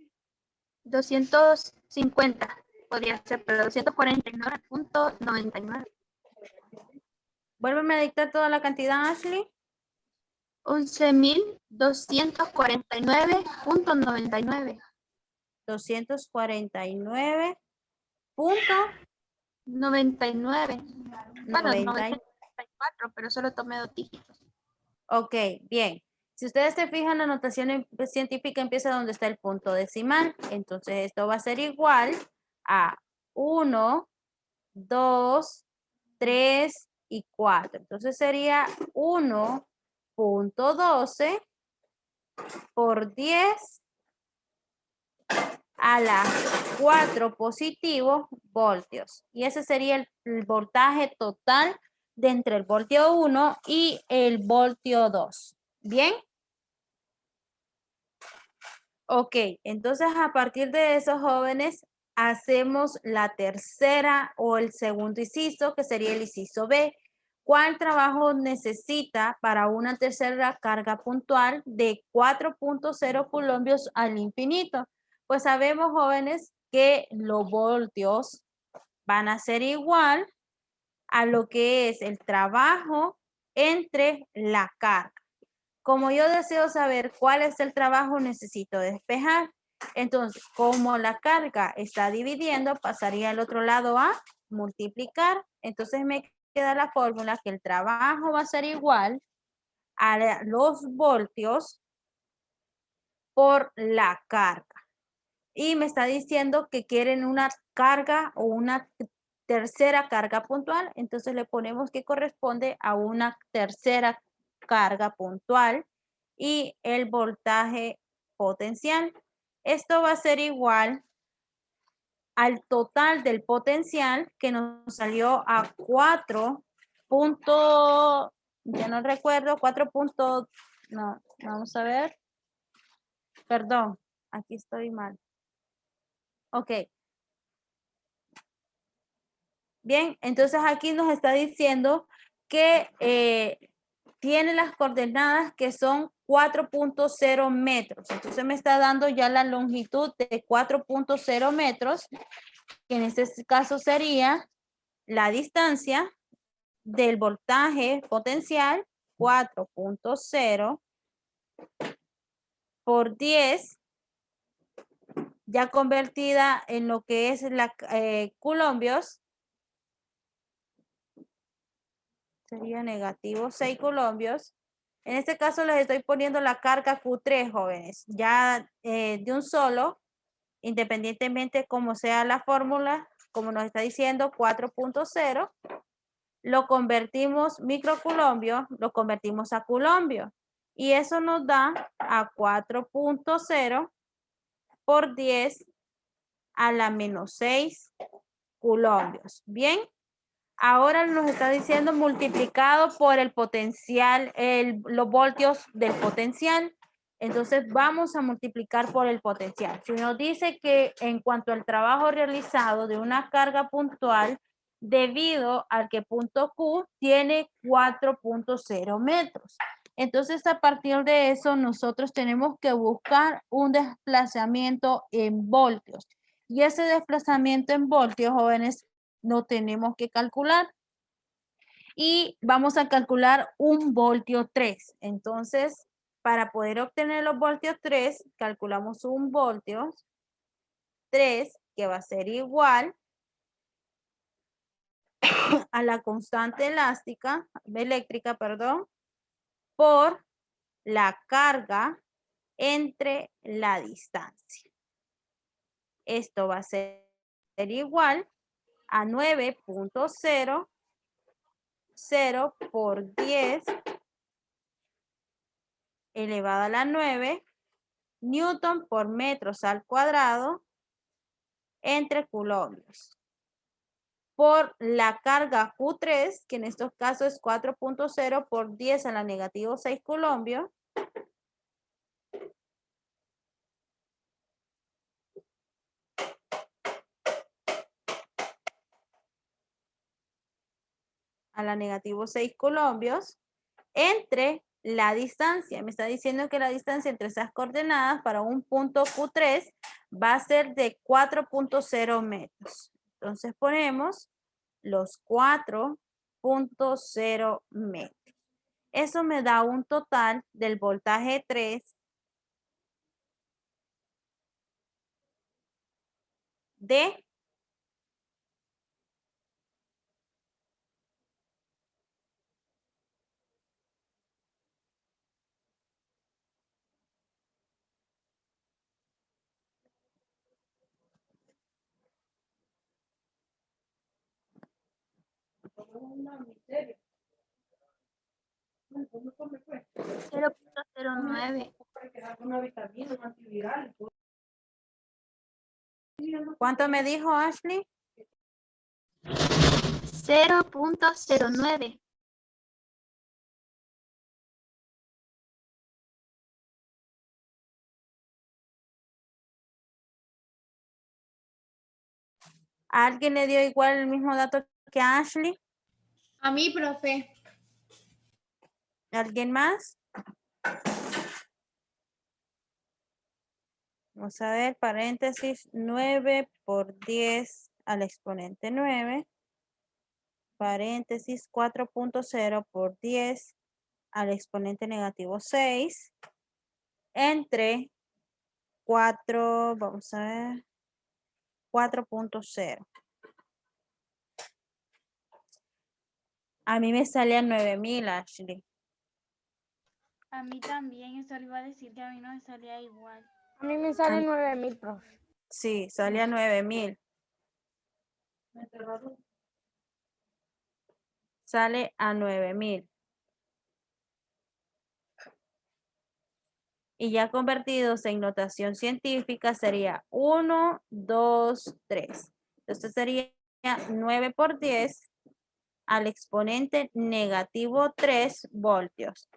250 podría ser, pero 249.99. Vuélveme a dictar toda la cantidad, Ashley. 11.249.99. 249 99. Bueno, 90. 94, pero solo tomé 2 dígitos. Ok, bien. Si ustedes se fijan, la notación científica empieza donde está el punto decimal. Entonces, esto va a ser igual a 1, 2, 3 y 4. Entonces, sería 1.12 por 10 a la 4 positivos voltios. Y ese sería el voltaje total de entre el voltio 1 y el voltio 2. ¿Bien? Ok, entonces a partir de esos jóvenes hacemos la tercera o el segundo inciso, que sería el inciso B. ¿Cuál trabajo necesita para una tercera carga puntual de 4.0 coulombios al infinito? Pues sabemos, jóvenes, que los voltios van a ser igual a lo que es el trabajo entre la carga. Como yo deseo saber cuál es el trabajo, necesito despejar. Entonces, como la carga está dividiendo, pasaría al otro lado a multiplicar. Entonces, me queda la fórmula que el trabajo va a ser igual a los voltios por la carga. Y me está diciendo que quieren una carga o una tercera carga puntual. Entonces, le ponemos que corresponde a una tercera carga puntual y el voltaje potencial. Esto va a ser igual al total del potencial, que nos salió a 4 ya no recuerdo, 4 no, vamos a ver. Perdón, aquí estoy mal. Ok. Bien, entonces aquí nos está diciendo que tiene las coordenadas que son 4.0 metros. Entonces me está dando ya la longitud de 4.0 metros, que en este caso sería la distancia del voltaje potencial 4.0 por 10, ya convertida en lo que es la coulombios. Sería negativo 6 coulombios. En este caso les estoy poniendo la carga Q3, jóvenes. Ya de un solo, independientemente como sea la fórmula, como nos está diciendo 4.0, lo convertimos microcoulombios, lo convertimos a coulombios. Y eso nos da a 4.0 por 10 a la menos 6 coulombios. Bien. Ahora nos está diciendo multiplicado por el potencial, los voltios del potencial. Entonces vamos a multiplicar por el potencial. Si nos dice que en cuanto al trabajo realizado de una carga puntual, debido al que punto Q tiene 4.0 metros. Entonces a partir de eso nosotros tenemos que buscar un desplazamiento en voltios. Y ese desplazamiento en voltios, jóvenes, no tenemos que calcular. Y vamos a calcular 1 voltio 3. Entonces, para poder obtener los voltios 3, calculamos 1 voltio 3, que va a ser igual a la constante eléctrica, por la carga entre la distancia. Esto va a ser igual a 9.00 por 10 elevado a la 9 newton por metros al cuadrado entre coulombs. Por la carga Q3, que en estos casos es 4.0 por 10 a la negativo 6 coulombios. A la negativo 6 coulombios entre la distancia. Me está diciendo que la distancia entre esas coordenadas para un punto Q3 va a ser de 4.0 metros. Entonces ponemos los 4.0 metros. Eso me da un total del voltaje 3 de 0.09. ¿Cuánto me dijo Ashley? 0.09. ¿A alguien le dio igual el mismo dato que a Ashley? A mí, profe. ¿Alguien más? Vamos a ver, paréntesis, 9 por 10 al exponente 9. Paréntesis, 4.0 por 10 al exponente negativo 6. Entre 4, vamos a ver, 4.0. A mí me salía 9.000, Ashley. A mí también, eso le iba a decir que a mí no me salía igual. A mí me sale 9.000, profe. Sí, salía 9.000. Sale a 9.000. Y ya convertidos en notación científica sería 1, 2, 3. Entonces sería 9 por 10 al exponente negativo 3 voltios.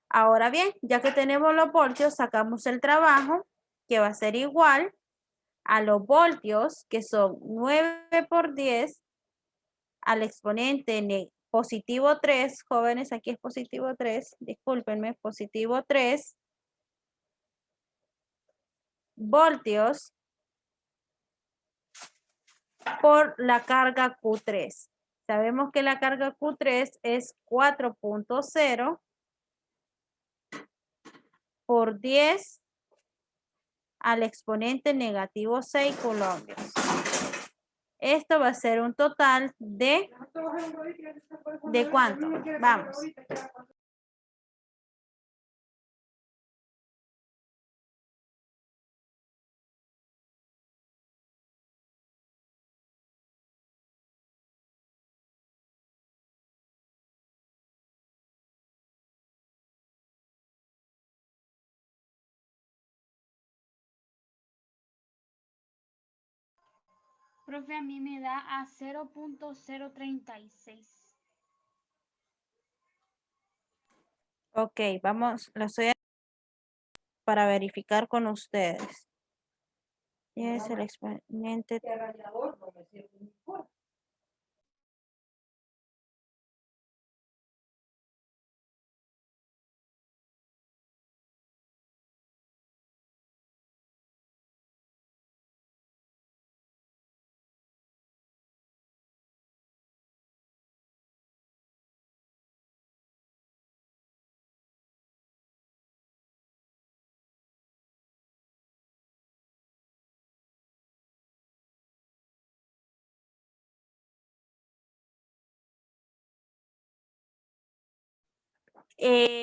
Ahora bien, ya que tenemos los voltios, sacamos el trabajo que va a ser igual a los voltios, que son 9 por 10 al exponente positivo 3, jóvenes, aquí es positivo 3, discúlpenme, positivo 3 voltios por la carga Q3. Sabemos que la carga Q3 es 4.0 por 10 al exponente negativo 6 coulombios. Esto va a ser un total ¿de cuánto? Vamos. Profe, a mí me da a 0.036. Ok, vamos, lo estoy para verificar con ustedes. Y es el exponente.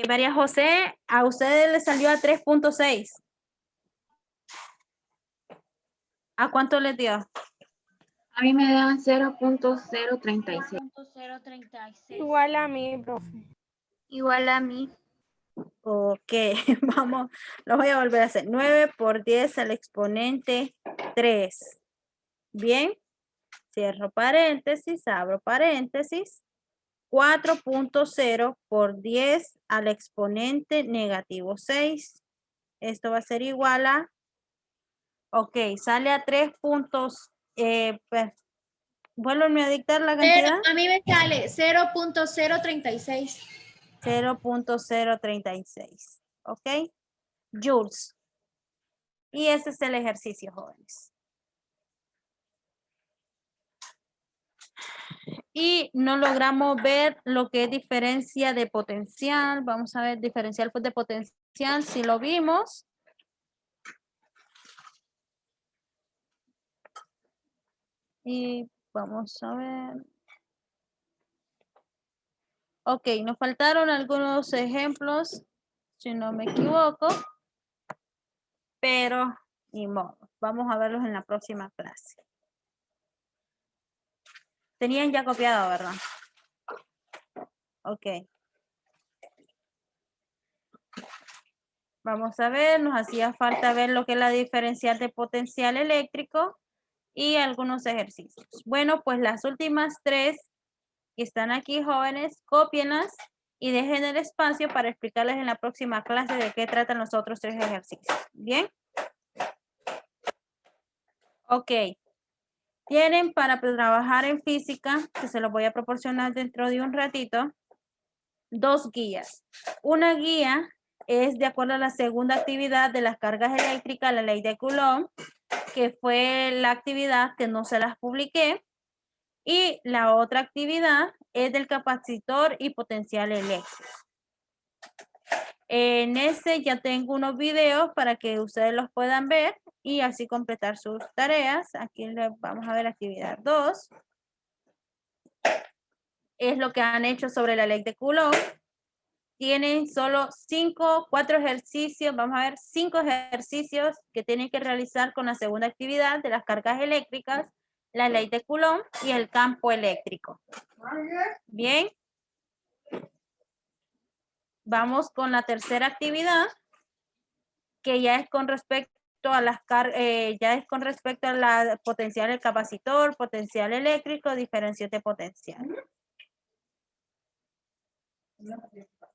María José, a ustedes les salió a 3.6. ¿A cuánto les dio? A mí me dan 0.036. 0.036. Igual a mí, profe. Igual a mí. Ok, vamos, lo voy a volver a hacer. 9 por 10 al exponente 3. Bien, cierro paréntesis, abro paréntesis. 4.0 por 10 al exponente negativo 6. Esto va a ser igual a, ok, sale a 3 puntos. Vuelvo a dictar la cantidad. A mí me sale 0.036. 0.036. ¿Ok? Joules. Y ese es el ejercicio, jóvenes. Y no logramos ver lo que es diferencia de potencial. Vamos a ver diferencial de potencial. Si lo vimos. Y vamos a ver. Ok, nos faltaron algunos ejemplos, si no me equivoco. Pero, ni modo. Vamos a verlos en la próxima clase. Tenían ya copiado, ¿verdad? Ok. Vamos a ver, nos hacía falta ver lo que es la diferencial de potencial eléctrico y algunos ejercicios. Bueno, pues las últimas 3 que están aquí, jóvenes, cópienlas y dejen el espacio para explicarles en la próxima clase de qué tratan los otros 3 ejercicios. ¿Bien? Ok. Tienen para trabajar en física, que se los voy a proporcionar dentro de un ratito, 2 guías. Una guía es de acuerdo a la segunda actividad de las cargas eléctricas, la ley de Coulomb, que fue la actividad que no se las publiqué. Y la otra actividad es del capacitor y potencial eléctrico. En ese ya tengo unos videos para que ustedes los puedan ver y así completar sus tareas. Aquí vamos a ver actividad 2. Es lo que han hecho sobre la ley de Coulomb. Tienen solo 4 ejercicios, vamos a ver 5 ejercicios que tienen que realizar con la segunda actividad de las cargas eléctricas, la ley de Coulomb y el campo eléctrico. Bien. Vamos con la tercera actividad, que ya es con respecto a las ya es con respecto a la potencial del capacitor, potencial eléctrico, diferencial de potencial.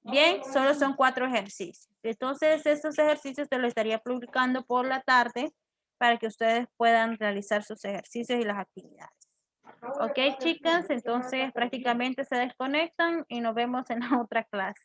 Bien, solo son 4 ejercicios. Entonces, estos ejercicios te los estaría publicando por la tarde para que ustedes puedan realizar sus ejercicios y las actividades. Ok, chicas, entonces prácticamente se desconectan y nos vemos en la otra clase.